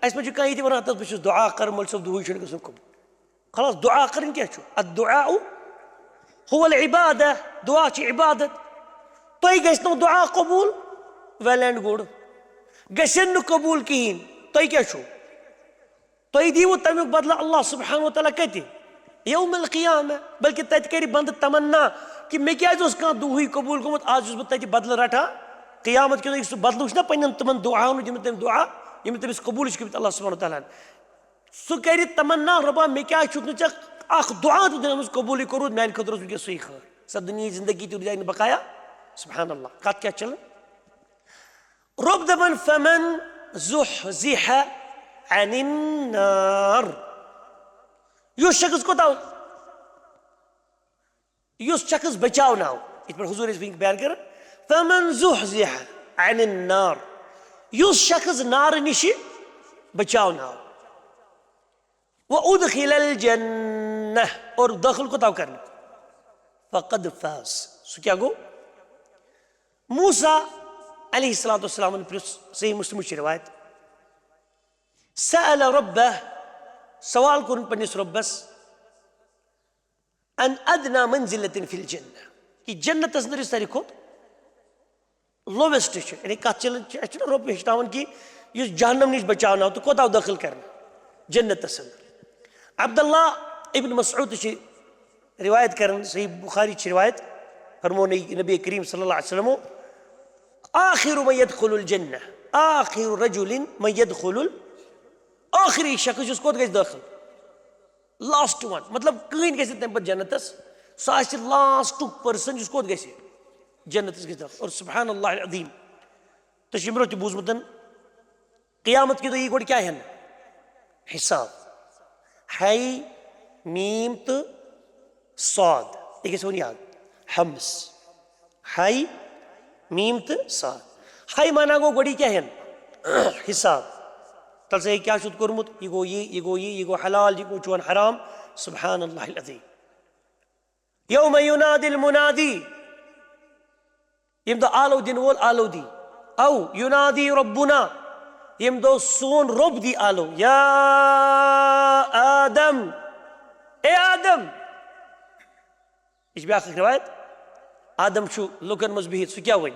अस मे कह ये वन बस दुआ कर मोल सब दुह गसन कबूल खलास दुआ कर क्या अद्दुआ हुवल इबादा दुआ इबादत तुम गो दुआ कबूल वेल एंड गुड गसन कबूल कहें तुम क्या तुम दीव तमुक बदला अल्लाह सुब्हान व तआला कत यौमल क़ियामा बल्कि तत कर बंद तमन्ना कि मे क्या दुह कबूल गोमुत आज बह तत बदल रटा क़ियामत के सह बदलू ना पन तमन दुआन तम दुआ यम तमिस कबूल गमित अल्लाह सुब्हान व तआला सह कर तमन्ना रबा मे क्या दुआ तो कबूल कोरुत मान खुद वनस सही खैर सा दुनिया जिंदगी तुझ जाए बकाया सुब्हान अल्लाह कत क्या चल रब दपन फमन ज़ुहज़िह अनिन नार युस शख्स कोत युस शख्स बचाव ना इत हुजूर बयान कर फमन ज़ुहज़िह अनिन नार युस शख्स नार निश बचाव ना व उदखिलल जन्नह और दाखिल कोताव करने फ़क़द फ़ाज़ सो क्या गो मूसा अलैहिस्सलाम ने प्रिस सही मुस्लिम की रिवायत सअल रब्बह सवाल कर पन्निस रब्बस अन अदना मंजिलतिन फिल जन्नह कि जन्नत अंदर सारी खोत लोवेस्ट यानी कत चल रब हेचन कि जहन्नम नश बचाव तो कोताव दाखिल करना जन्नत अंदर अब्दुल्ला इब्न मसऊद रिवायत कर सही बुखारी रिवायत फरमो नबी करीम सल्लल्लाहु अलैहि वसल्लम आखिर मन यदखुलुल जन्नह आखिर रजुलिन मन यदखुलुल आखिरी शख्स जिस कोत गस दाखिल लास्ट वन मतलब कहीं गस तम पे जन्नतस सह लास्ट पर्सन जिस कोत गस जन्नतस गस दाखिल और सुब्हान अल्लाह अज़ीम तो शिमरो तो बूजमुतन क़ियामत की तो ये गोड़ क्या है हिसाब है मीम तो साद ये वन याद हम्स है मीम तो साद है माना गो गोड़ी क्या है हिसाब तल से क्या शुद्ध कोरमुत ये गो ये गो हलाल ये गो चुन हराम सुब्हान अल्लाह अज़ीम यौम युनादिल मुनादी यम दो आलो दिन वोल आलो दी औ युनादी रब्बुना यम दो सोन रब दी आलो या आदम ए आदम इस ब्याख रिवायत आदम छु लुकन मज बिहित सु क्या वन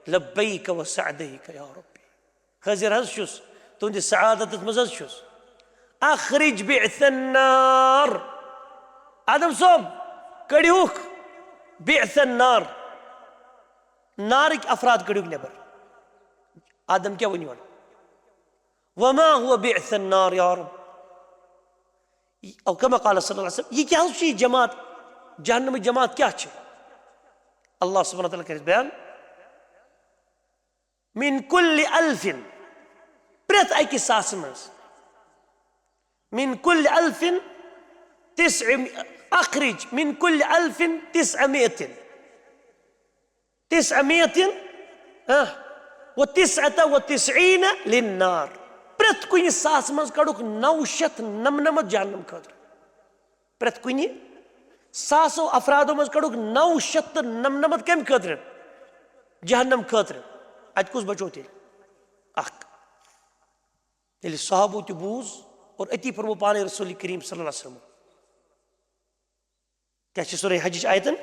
लब्बैक व सअदैक या रब्बी हाजिर हज छुस तुंद सआदत मज हज छुस अखरिज बिअसन नार आदम सोब कड़ियुक बिअसन नार नारिक अफराद कड़ियुक नेबर आदम क्या वन वमा हुआ बिअसन नार या रब और कमा क़ाल सल्लल्लाहु अलैहि वसल्लम ये क्या है जमात जहन्नम जमात क्या है अल्लाह सुब्हानहु व तआला कर बयान मिन कुल्लि अल्फिन प्रत अकि सास मज मिन कुल्लि अल्फिन अखरिज मिन कुल्लि अल्फिन तिस्अमियतिन व तिस्अता व तिस्ईन लिन्नार प्रत कुन सास मज कड़ुक 999 जहन्नम खतर प्रत कुन सासो अफरादों मज कड़ुक 999 कम खतर जहन्नम खतर अत कुस बचो तेल सहाबो तो बूज और अति फरमो पाने रसूल करीम सल्लल्लाहु अलैहि वसल्लम क्या सूरह हज आयतन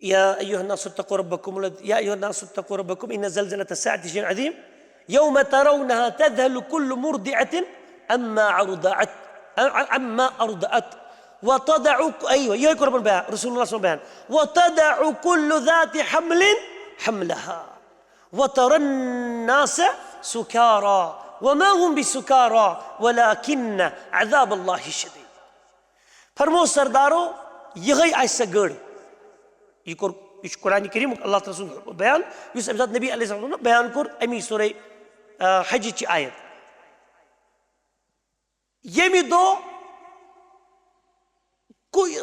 या अय्युहन्नास इत्तक़ू रब्बकुम इन्न ज़लज़लत अस्साअति शैउन अज़ीम यौम तरौनहा तज़हलु कुल्लु मुर्दिअतिन अम्मा अर्दअत وتضع أيوة يا قربان بيان رسول الله صلى الله عليه وسلم وتضع كل ذات حمل حملها وترى الناس سكارى وما هم بسكارى ولكن عذاب الله شديد. فرمو سردارو يهي آسا گڑ یہ قرآن کریم اللہ تعالیٰ بیان اس امزاد نبی علیہ السلام بیان کر امی سورہ حج چی آیت یمی دو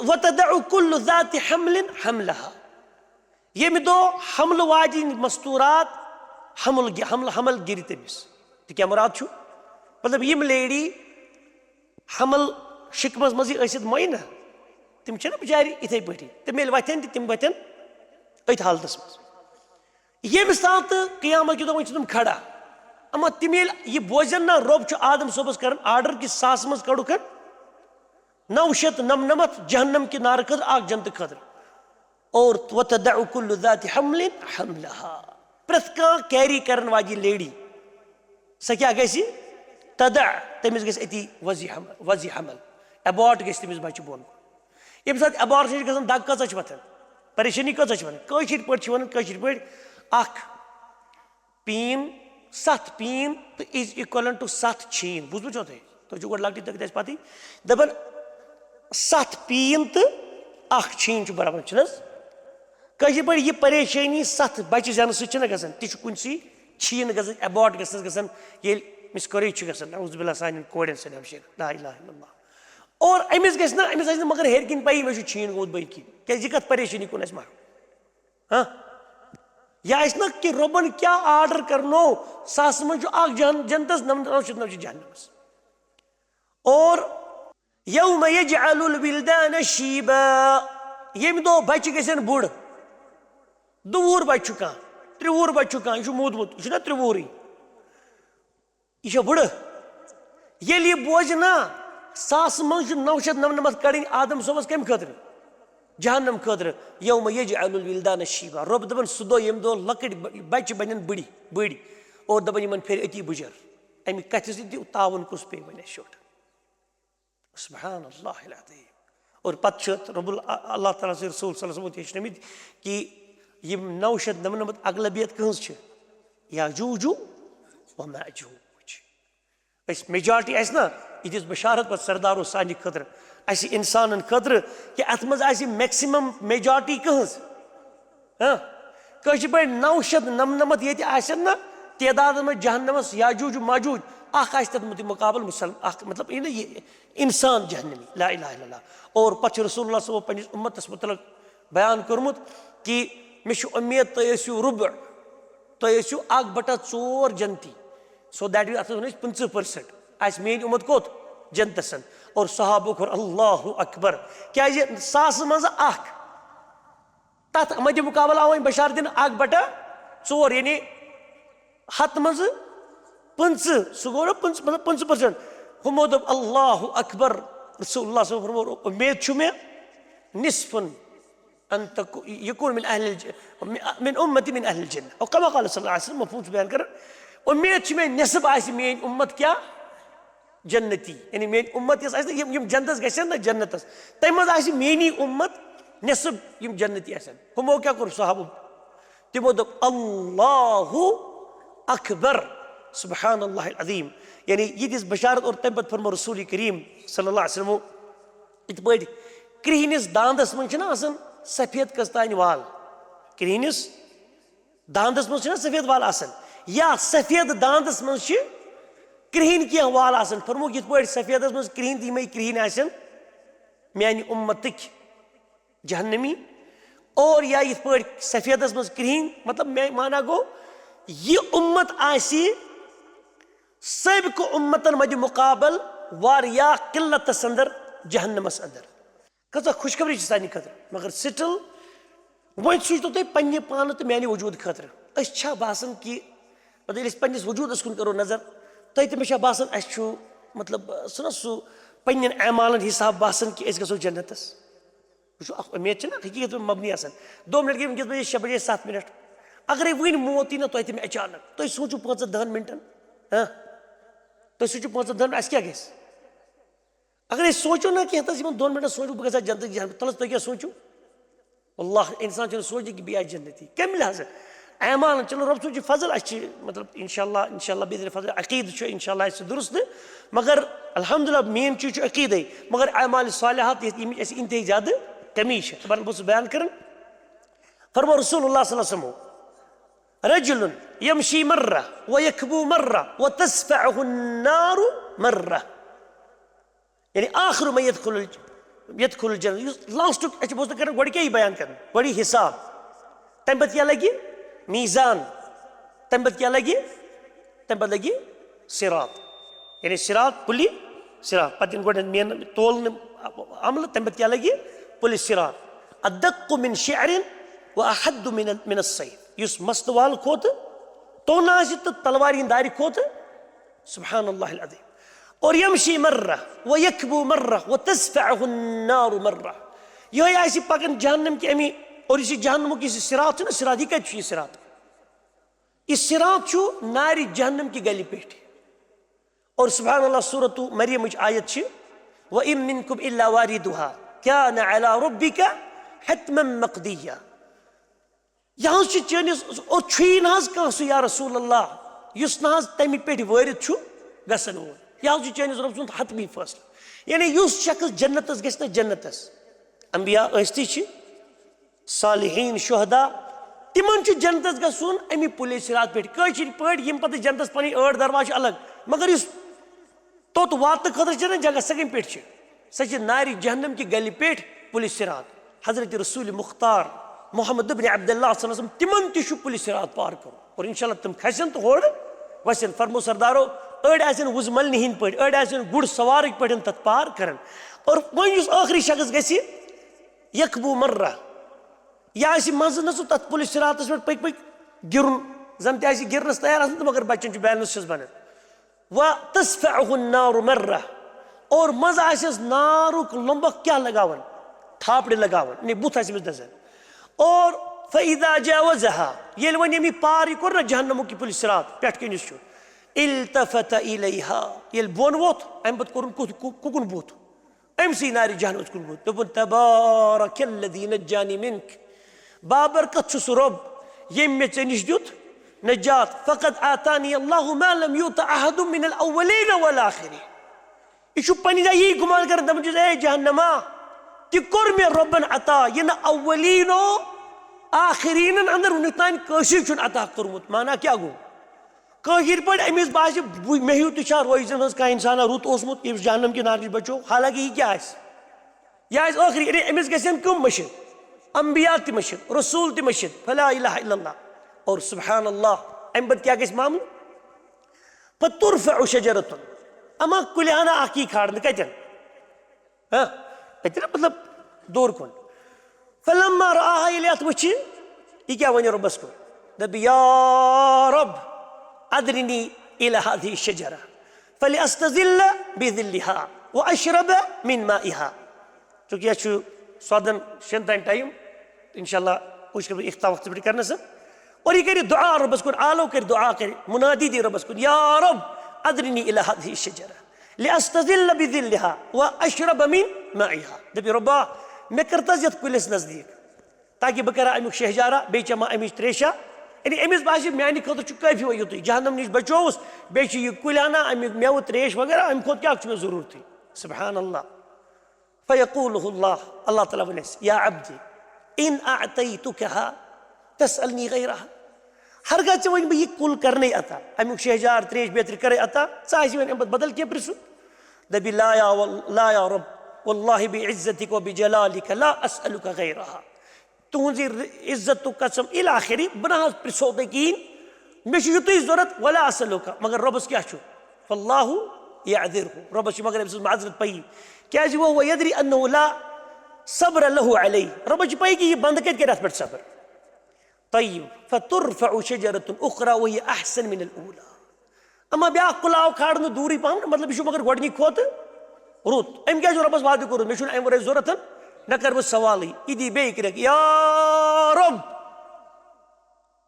وتدع كل ذات حمل حملها یمی دو حمل واجی مستورات حمل گری تمس تو کیا مراد چھو مطلب یم لیڈی حمل شکمز مزی ایسید موئنہ تم چھنا بچاری اتھے پٹھی تم میل وتھن تم وتھن ات حالتس مز یم سات قیامت کے دۄہن چھِ تم کھڑا اما تم ییٚلہِ یہ بوزن نا رب چھُ آدم صٲبس کران آرڈر کہِ ساس منٛز کڑُکھ 999 جہنم کہِ نارٕ خٲطرٕ اکھ جنتہٕ خٲطرٕ اور وتدع كل ذات حمل حملها پرٛٮ۪تھ کانٛہہ کیری کرن واجیٚنۍ لیڈی سۄ کیٛاہ گژھِ تدع تٔمِس گژھِ أتی وضی حمل ایباٹ گژھِ تٔمِس بچہِ بۄن ییٚمہِ ساتہٕ ایبارشن چھِ گژھان دگ کۭژاہ چھِ وۄتھان پریشٲنی کۭژاہ چھِ وَنان کٲشِر پٲٹھۍ چھِ وَنان کٲشِر پٲٹھۍ اکھ پیٖن 7 پیٖن تہٕ از اِکولن ٹُو 7 چھیٖن بوٗزمُت چھو تۄہہِ چھُو گۄڈٕ لۄکٹہِ تۄہہِ گژھِ پتہٕ دپان 7 پیٖن تہٕ 1 چھیٖن چھُ برابر چھُنہٕ حظ کٲشِر پٲٹھۍ یہِ پریشٲنی 7 بچہِ زینہٕ سۭتۍ چھِنہ گژھان تہِ چھُ کُنسٕے چھیٖن گژھان ایباٹ گژھنس گژھان ییٚلہِ مِسکوریج چھُ گژھان نعوذ باللہ سانٮ۪ن کورٮ۪ن سۭتۍ ہمشیر لا اِلہَ اِلَّا اللہ اور أمِس گژھِ نہ أمِس آسہِ نہٕ مگر ہیٚرِ کِنۍ پیی مےٚ چھُ چھیٖن گوٚمُت بٔتھۍ کِنۍ کیٛازِ یہِ کتھ پریشٲنی کُن آسہِ مارُن یہِ آسہِ نہ کہِ رۄبن کیٛاہ آرڈر کرنو ساسس منٛز چھُ اکھ جنتس 999 چھِ جہنمس اور یوم یجعل الولدان شیبا ییٚمہِ دۄہ بچہِ گژھن بوٚڑ دوٗر بچہِ چھُ کانٛہہ 3 بچہِ چھُ کانٛہہ یہِ چھُ موٗدمُت یہِ چھُنہ 3 یہِ چھا بٕڑٕ ییٚلہِ یہِ بوزِ نا ساسس منٛز چھُ 999 کڑٕنۍ آدم صٲبس کمہِ خٲطرٕ جہنم خٲطرٕ یوم یجعل الولدان شیبا رۄب دپان سُہ دۄہ ییٚمہِ دۄہ لۄکٕٹۍ بچہِ بنن بٔڑۍ اور دپان یِمن پھیرِ أتی بٕجر امہِ کتھِ سۭتۍ تاوُن کُس پیٚیہِ وۄنۍ اَسہِ شوٹ سبحان اللہ العظیٖم اور پتہٕ چھُ رۄب اللہ تعالیٰ سٕنٛدۍ رسوٗل صلی اللہ علیہ وسلم ہیٚچھنٲمٕتۍ کہِ یِم 999 اغلبیت کٕہٕنٛز چھِ یاجوٗج و ماجوٗج أسۍ میجارٹی آسہِ نا یہِ دِژ بشارت پتہٕ سردارو سانہِ خٲطرٕ اسہِ انسانن خٲطرٕ کہِ اتھ منٛز آسہِ میکسِمم میجارٹی کٕہٕنٛز کٲشِر پٲٹھۍ 999 ییٚتہِ آسن نا تعدادس منٛز جہنمس یاجوٗج ماجوٗج اکھ آسہِ تتھ مُقابل اکھ مطلب یہِ انسان جہنمی لا اِلہَ اِلَّا اللہ اور پتہٕ چھُ رسول اللہ صٲبو پننِس اُمتس مُتعلق بیان کوٚرمُت کہِ مےٚ چھُ اُمید تُہۍ ٲسِو رُبع تُہۍ ٲسِو 1/4 جنتی سو دیٹ اِز اتھ منٛز ونو أسۍ 50% آسہِ میٲنۍ اُمت کوٚت جنتس اور صحابو کوٚر اللہ اکبر کیازِ ساسس منٛز اکھ تتھ مدِ مُقابل آو وۄنۍ بشار دِنہٕ 1/4 یعنی 100 منٛز 50 سُہ گوٚو نا مطلب 50% ہُمو دوٚپ اللہ اکبر رسول اللہ صٲبن فرمو اُمید چھُ مےٚ نصفن یکون من اُمتی من اہل الجنہ اور کما قال صلی اللہ علیہ وسلم مفہوم چھُ بیان کران اُمید چھِ مےٚ نصف آسہِ میٲنۍ اُمت کیٛاہ جنتی یعنی میٲنۍ اُمت یۄس آسہِ نہ یِم جنتس گژھن نہ جنتس تمہِ منٛز آسہِ میٲنی اُمت نصف یِم جنتی آسن ہُمو کیٛاہ کوٚر صحابو تِمو دوٚپ اللہ اکبر سبحان اللہ العظیٖم یعنی یہِ دِژ بشارت اور تمہِ پتہٕ فرمو رسوٗل کریم صلی اللہ علیہ وسلمو یِتھ پٲٹھۍ کرٛہنِس داندس منٛز چھِنہ آسان سفید کٔژتانۍ وال کرٛہنِس داندس منٛز چھِنہ سفید وال آسان یا سفید داندس منٛز چھِ کرٛہِنۍ کینٛہہ وال آسان فرموکھ یِتھ پٲٹھۍ سفیدس منٛز کرٛہِنۍ تہٕ یِمے کرٛہِنۍ آسن میانہِ اُمتٕکۍ جہنمی اور یا یِتھ پٲٹھۍ سفیدس منٛز کرٛہِنۍ مطلب مانا گوٚو یہِ اُمت آسہِ سٲبقہٕ اُمتن مدِ مُقابل واریاہ قِلتس انٛدر جہنمس انٛدر کۭژاہ خۄشخبری چھِ سانہِ خٲطرٕ مگر سٹل وۄنۍ سوٗنٛچتو تُہۍ پننہِ پانہٕ تہٕ میانہِ وجوٗد خٲطرٕ أسۍ چھا باسان کہِ مطلب ییٚلہِ أسۍ پننِس وجوٗدس کُن کرو نظر تۄہہِ تہِ مےٚ چھا باسان اسہِ چھُ مطلب سُہ نہ سُہ پننٮ۪ن اعمالن حساب باسان کہِ أسۍ گژھو جنتس وٕچھو اکھ اُمید چھِ نہ حقیٖقت مبنی آسان 2 منٹ گٔے وٕنکیٚس بجے 6 بجے 7 منٹ اگرے وُنۍ موت یی نہ تۄہہِ تہِ مےٚ اچانک تُہۍ سوٗنٛچِو 5-10 مِنٹن تُہۍ سوٗنٛچِو 5-10 مِنٹ اسہِ کیٛاہ گژھِ अगर सोचो ना कि 2 मिनट सोचो बह गसा जन्नत जहन्नम तलस तुम क्या सोचो अल्लाह इंसान सोचे कि बह जन्नती कम लिहाज ऐमान चलो रब सोच फजल मतलब इंशाल्लाह बेदर फजल अकीद इंशाल्लाह दुरुस्त मगर अल्हम्दुलिल्लाह मेन चीज अकीद मगर अमाल सालिहात इंतहाई ज्यादा कमी बस बयान कर फरमा रसूलुल्लाह सल्लल्लाहु अलैहि वसल्लम रजुल यमशी मर्रा व यकबू मर्रा व तस्फअहु अन्नार मर्रा यानी आखिर में यदखुल जन्नत लास्ट बस कर गो क्या बयान कर गो हिसाब तम पे क्या लगे मीज़ान तम पे क्या लगे तम पे लगे सिरात यानी सिरात पुली सिरात पत गो मेन तोल अमल तम पे क्या लगे पुली सिरात अदक्कु मिन शिअरिन व अहद्दु मिन अस्सैफ युस मस्तवाल खोत तोन आसि तो तलवार दारि खोत सुब्हानल्लाहिल अज़ीम और यमशी मर्रा व यकबू मर्रा व तस्फअहु अन्नार मर्रा यह आसि पकन जहन्नम की अमी और इसी जहन्नम की सिरात ना सिरात ही कत सिरात इस सिरात नारि जहन्नम की गली पेट और सुब्हानल्लाह सूरत मरियम आयत व इम मिनकुम इल्ला वारिदुहा कान अला रब्बिका हतमन मक़दिया यहाँ चनिस और छुई ना कह या रसूल अल्लाह युस ना तमि पे वारिद गसन वो यह चनिस रब सुंद हतमी फैसला यानी युस शख्स जन्नतस गस जन्नतस अंबिया अस्ती सालिहीन शुहदा तिमन जन्नतस गसुन अमी पुले सिरात पे कशिर पे यम पे जन्नतस पन ٲٹھ दरवाज अलग मगर इस तोत वात खतर जगह सगन पे सह नारि जहन्नम की गली पे पुलिस सिरात हजरत रसूल मुख्तार मोहम्मद इब्न अब्दुल्लाह सल्लल्लाहु अलैहि वसल्लम तिमन तु पुलिस सिरात पार कर और इंशाल्लाह तुम खसन तो होड़ वसन फरमो सरदारो अड़ आसन वुजमल हिंद पे अड़ आसन गुड़ सवार पे तथ पार कर और वन आखिरी शख्स गि यकबू मर्रा यह मज न तथ पुलिस सिरातस पे पक पक गिरुन जन तह गिरनस तैयार तो मगर बच्चन बैलेंस बन व तस्फअहु अन्नार मर्रा और मज आस नारुक लंबक क्या लगावन थापड़े लगावन बुथ आस नजर और फइदा जावज़हा येल वन यमी पार कोर ना जहन्नम की पुलिस सिरात पेट कनिस इल्तफत इलैहा येल बोन वोत अम पत कोरुन कुकुन बूथ अमसी नारि जहन्नम कुन बूथ दोपन तबारकल्लज़ी नज्जानी मिनक बाबरकत सु रब यम मे ऐ निश दुत नजात फ़क़द आतानी अल्लाहु मा लम युत अहदुम मिनल अव्वलीन वल आखिरीन यह पन्नी जाय यही गुमान कर दपन ए जहन्नमा तह कोर मे रबन अता यह न अव्वलीनो आखिरीन अंदर वुन तान कशिर अता कोरमुत माना क्या गो कहिर पे अमिस बास मेहू तुषा रोजन कह इंसान रुत ओसमुत जहन्नम की नार बचो हालांकि यह क्या यह आखिरी अमिस गन कम मशिद अंबिया त मशिद रसूल त मशिद फला इलाहा इल्लल्लाह और सुब्हान अल्लाह अम पत क्या गस मामल फतुरफ़अ शजरतुन अमा कुलियाना आकी खाड़ कतन हाँ कतन मतलब दूर कुन फलम्मा रआहा ये अत वुच यह क्या वन रबस को दप या रब अदरिनी इला हादिहि शजरा फलिअस्तज़िल्ल बिज़िल्लिहा व अशरब मिन माइहा चूँकि यह सदन शन तान टाइम इंशाल्लाह कुछ इख्ता वक्त पे करना सब और ये कह दुआ रबस कुन आलो कर दुआ कर मुनादी दी रबस कुन या रब अदरिनी इला हादिहि शजरा लिअस्तज़िल्ल बिज़िल्लिहा व अशरब मिन माइहा दप रब्बा मे करता यथ कुलिस नजदीक ताकि बह कर अमुक शहजारा बे चमा अमिच त्रेशा यानी अमिस बास मानि खुद काफी वो युत जहन्नम निश बचोस बे कुलाना अमुक मेव त्रेश वगैरह अम खुद क्या मे जरूरत सुब्हान अल्लाह फ़यक़ूलुहु अल्लाह ताला वनस या अब्दी इन अअतैतुकहा तसअलनी गैरहा हरगा चे वन बह कुल करने अता अमुक शहजार त्रेश बेतर करे अता वन अम बदल क्या प्रिसु दबी ला या रब वल्लाहि बिइज्जतिक व बिजलालिक ला अस्अलुका गैरहा तुहज इज्जत तो कसम इल आखिरी बना प्रिसो तकीन मे युत जरूरत वला असलुका मगर रबस क्या फल्लाहु यअज़िरहु रबस मगर अमिस माजरत पई क्या वो यदरी अन्नहु ला सब्र लहु अलैहि रबस पई कि यह बंद कर पे सब्र तय्यब फतुरफ़अ शजरतुन उखरा वहिय अहसन मिनल ऊला अमा ब्या कुलाव खाड़ दूरी पहन मतलब यह मगर गोडनी खोत रुत अम क्या रबस वाद कोर मे अम वर जरूरत न कर बह सवाल यदी बे कर या रब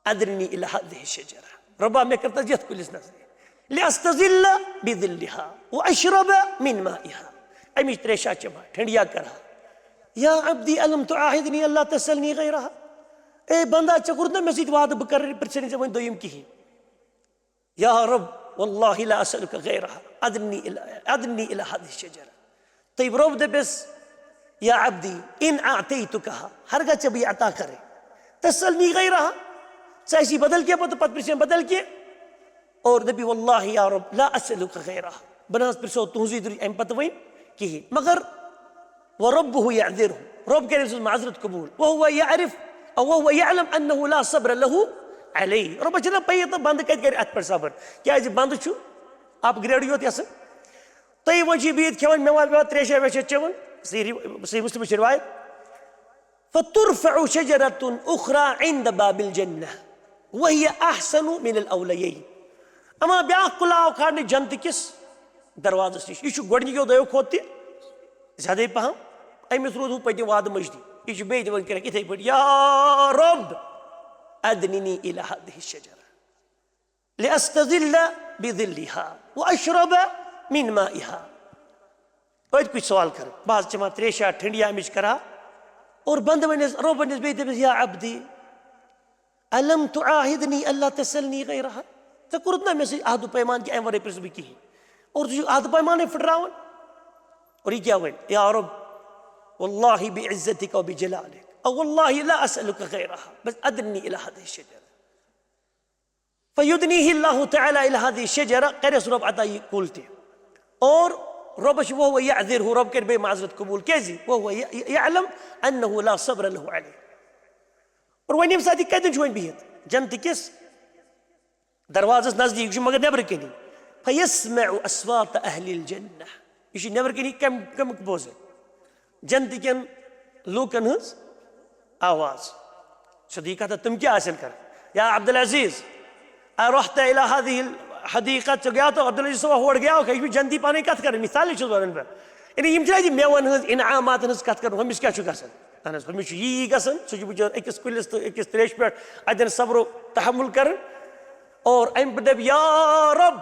अदरिनी इला हादिहि शजरा रब्बा मे करता यथ कुलिस नजदीक लिअस्तज़िल्ल बिज़िल्लिहा व अशरब मिन माइहा अमिच त्रेशा चमा ठंडिया करा या अब्दी अलम तो आहिदनी अल्लाह तसलनी गैरहा ए बंदा चकुर ना मस्जिद वाद बकर प्रचन से दोयम की या रब वल्लाहि ला असलुका गैरहा अदनी इला हादिह शजरा तयब रब दबस या अब्दी इन आतैतुकहा हरगा चबी अता करे तसलनी गैरहा चाहे बदल के पत प्रचन बदल के और दबी वल्लाहि या रब ला असलुका गैरहा बनास प्रसो तुजी दुरी एम पत वइन की मगर وربه يعذره رب كان يرسل معذرة قبول وهو يعرف أو وهو يعلم أنه لا صبر له عليه رب جنا بيت بند كيد كيد أتبر صبر क्या है बंद छु आप ग्रेडियो त्यासन तय वजी बीत खेवन मेवाल मेवा त्रेशे वेशे चवन सही मुस्लिम शरवायत فترفع شجرة أخرى عند باب الجنة وهي أحسن من الأوليين أما بيأكل أو خارج جنت كيس دروازة نش يشو غورني كيو دايو خوتي زادة پهم أمس روزو پيتي واد مجدي يشو بيت ون كرك إثي پيت يا رب أدنني إلى هذه الشجرة لأستظل بظلها وأشرب من مائها ويد कुछ सवाल कर बाज जमा त्रेशा ठंडिया मिच करा और बंद बने रोब बने बेद या अब्दी अलम तुआहिदनी अल्लाह तसलनी गैरहा तकुरतना में से आदु पैमान के एवरे प्रस भी की और जो आदु पैमान फटरावन और ये क्या हुआ या रब वल्लाहि बिइज्जतिक व बिजलालिक औ वल्लाहि ला असअलुका गैरहा बस अदनी इला हादिह शजरा फयुदनीहि अल्लाह तआला इला हादिह शजरा करे रब अता कुलते और रब वो यअज़िरहु रब के बे माजरत कबूल कैसी वो यअलम अन्नहु ला सब्र लहु अलैह और वनीम सादी कदन जोइन बिहत जन्नत किस दरवाज़स नजदीक जो मगर नेबर कनी फयस्मअ अस्वात अहलिल जन्नह ये नेबर कनी कम बोझे जन्नत कन लूकन हज आवाज सदीका तुम क्या हासिल कर या अब्दुल अजीज अरहत इला हादिह हदीकत गया तो अब्दुल अजीज सवा होड़ गया कहीं भी जन्नती पाने कत कर मिसाल छ वरन पे यानी यम छ मेवन हज इनामात हज कत कर हमिस क्या छ गसन अनस हमिस यी गसन सु बुजर एकस कुलिस तो एकस त्रेश पे अदन सब्र तहम्मुल कर और अम बदब या रब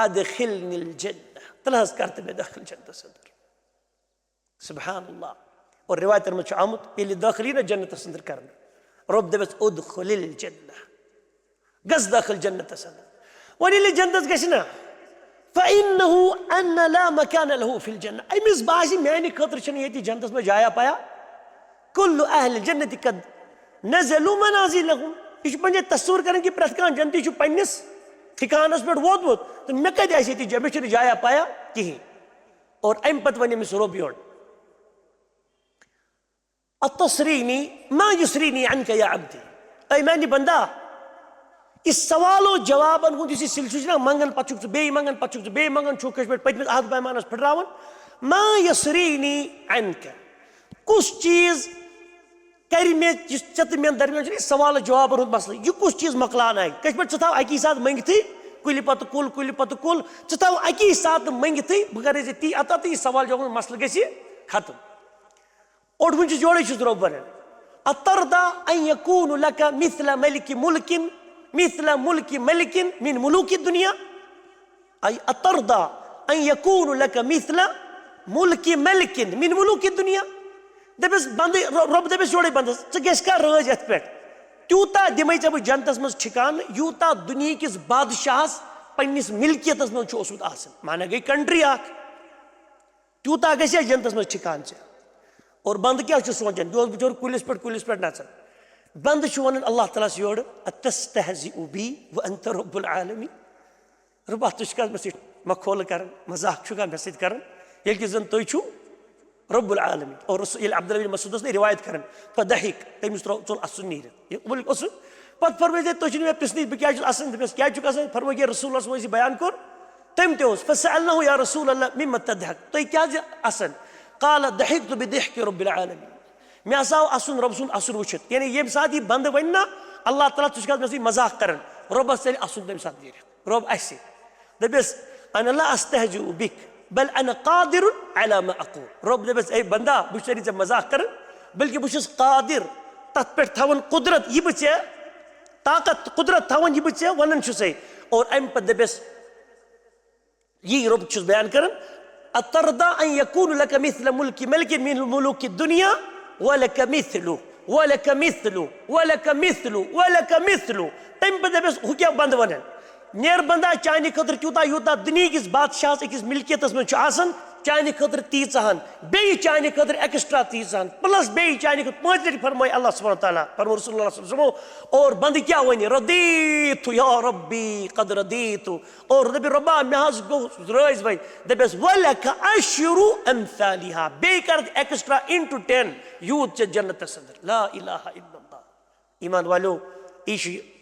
अदखिलनी الجنة तलहस करते में दाखिल जन्नत सदर सुभान अल्लाह और रिवायत में छ आमद ये दाखिलीन जन्नत सदर करना रब दबस उदखिल الجنة गस दाखिल जन्नत सदर وللي جنة قشنا فإنه أن لا مكان له في الجنة أي مصباحي معني خطر شنو يتي جنة ما جايا بايا كل أهل الجنة قد نزلوا منازلهم إيش بنجي تصور كرن की प्रथकान जनती जो पन्निस ठिकानस पर वोत तो मैं कह ऐसी थी जब मैं जाया पाया कि और अम पतवनी में सरोबियोन अतसरीनी ما يسريني عنك يا عبدي أي ماني बंदा इस सवालों जवाबन हूं जिस सिलसिला मंगन पचुक बे मंगन पचुक बे मंगन छोकश पे पदम आद पैमानस फटरावन मा यसरीनी अनका कुछ चीज करी में जिस चत में दरमियान सवाल जवाब हूं मसला ये कुछ चीज मकलाना है कश पे चता अकी साथ मंगती कुली पत कुल चता अकी साथ मंगती बगैर जे ती अता ती सवाल जवाब मसला गसी खत्म और वंच जोड़े छ रोबर अतरदा अन यकून लक मिथल मलिक मुल्किन مثل ملك ملك من ملوك الدنيا أي أترضى أن يكون لك مثل ملك ملك من ملوك الدنيا ده بس بندي رب ده بس جوڑے بندس چگیس کا راج ات پہ تیوتا دمائی جب جنتس مز ٹھکان یوتا دنیا کس بادشاہس پنس ملکیتس مز اوسمت آسن مانا گئی کنٹری اخ تیوتا گژھِ جنتس مز ٹھکان سے اور بند کیا چھ سوچان جو بچور کلس پہ نژان बंद वन अल्लाह तला योड़ अतस्तहज़िउ बी व अंत रब्बुल आलमीन रब तुझ मे मखोल कर मजाक छुका मे सत कर ये जन तुम छो रब्बुल आलमीन और अब्दुल्लाह बिन मसूद ने रिवायत कर फदहिक तमिस चोल असन नीर पत फरमाई तुझ मे पिसनी बह क्या क्या फरमाई रसूल बयान कोर तम तसअलनहु या रसूल अल्लाह मिम्मा तदहक तुम क्या असन काल दहिकतु बिदहकी रब्बिल आलमीन मैं आव असन रब सुन असुर वुचित यानी ये साथ ही बंद वन ना अल्लाह तला तुझ मे मजाक कर रबस चल असन तम साथ नीर रब अस दबिस अना ला अस्तहजिउ बिक बल अना कादिर अला मा अक़ूल रब दबिस ए बंदा बह चल ऐ मजाक कर बल्कि बह कादिर तथ पे थवन कुदरत यह बह ताकत कुदरत थवन यह बह वन और अम पे दबिस यी रब बयान कर أترضى أن يكون لك مثل ملك ملك من ملوك الدنيا ولك مثله ولك مثله ولك مثله ولك مثله تم بدبس هو क्या बंद वनन नेर बंदा चाइने खतर चूता यूता दुनिया किस बादशाह अकिस मिल्कियतस मन आसन चाइने खतर तीचहन बे चाइने खतर एक्स्ट्रा तीचहन प्लस बे चाइने खतर पांच लटि फरमाय अल्लाह सुब्हान तआला फरमाय रसूलुल्लाह सल्लल्लाहु अलैहि वसल्लम और बंद क्या वनी रदीतु या रब्बी कद रदीतु और दबि रब्बा मे हज गो रइस भाई दबस वलक अशरु अमसालिहा बे कर एक्स्ट्रा इनटू 10 यूत जन्नत सदर ला इलाहा इल्लल्लाह ईमान वालो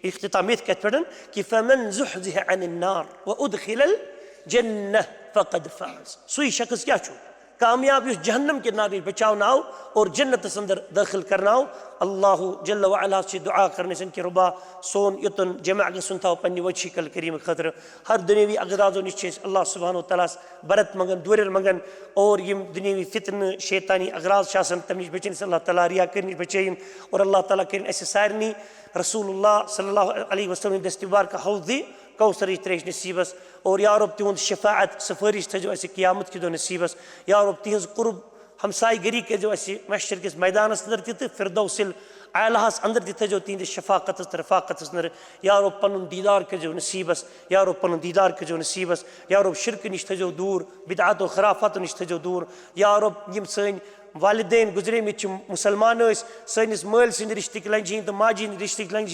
اختتامية كتبنا कि فمن زحزح عن النار وأدخل الجنة فقد فاز सुई शख्स क्या छो कामयाब उस जहन्नम के नारे बचाव ना हो और जन्नत अंदर दाखिल करना हो अल्लाह जल्ल व अला से दुआ करने से कि रब्बा सोन युतन जमा गसन था पन्नी वची कल करीम खतर हर दुनियावी अगराजो निश्चय अल्लाह सुब्हानो तआला बरत मंगन दुरर मंगन और यम दुनियावी फितन शैतानी अगराज शासन तमनिश बचन अल्लाह तआला रिया करनी बचैन और अल्लाह तआला करिन ऐसे सारनी रसूलुल्लाह सल्लल्लाहु अलैहि वसल्लम दस्तवार का हौज़ कौसर त्रेश नसीबस और या रब तिहुंद शफाअत सिफारिश थजो ऐसे क़यामत की दो नसीबस या रब तिहुंद कुर्ब हमसाई गरी के जो ऐसे महशर के मैदान अंदर ति फिरदौसिल आलाहस अंदर ति जो तिहुंद शफाकत रफाकत अंदर या रब पनुन दीदार के जो नसीबस या रब पनुन दीदार के जो नसीबस या रब शिरक निश थजो दूर बिदअत व खराफत निश थजो दूर या रब यम सैन वालिदैन गुजरे में मुसलमान सैनिस मल सिंद रिश्तिक लंज तो माजी रिश्तिक लंज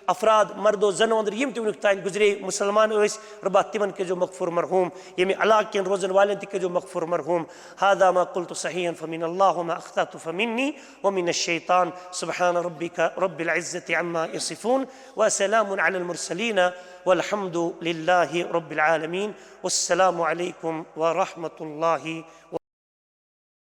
अफराद मर्दो जनो अंदर यम तुन तान गुजरे मुसलमान रबा तिमन के जो मगफूर मरहूम यम अलाक के रोजन वाले के जो मगफूर मरहूम हादा मा कुल्तु सहीहन फमिन अल्लाह व मा अख्तातु फमिन्नी व मिन अश-शैतान सुब्हान रब्बिका रब्बिल इज्जति अम्मा यसिफून व सलामुन अलल मुरसलीन वल्हम्दु लिल्लाहि रब्बिल आलमीन वस्सलामु अलैकुम व रहमतुल्लाहि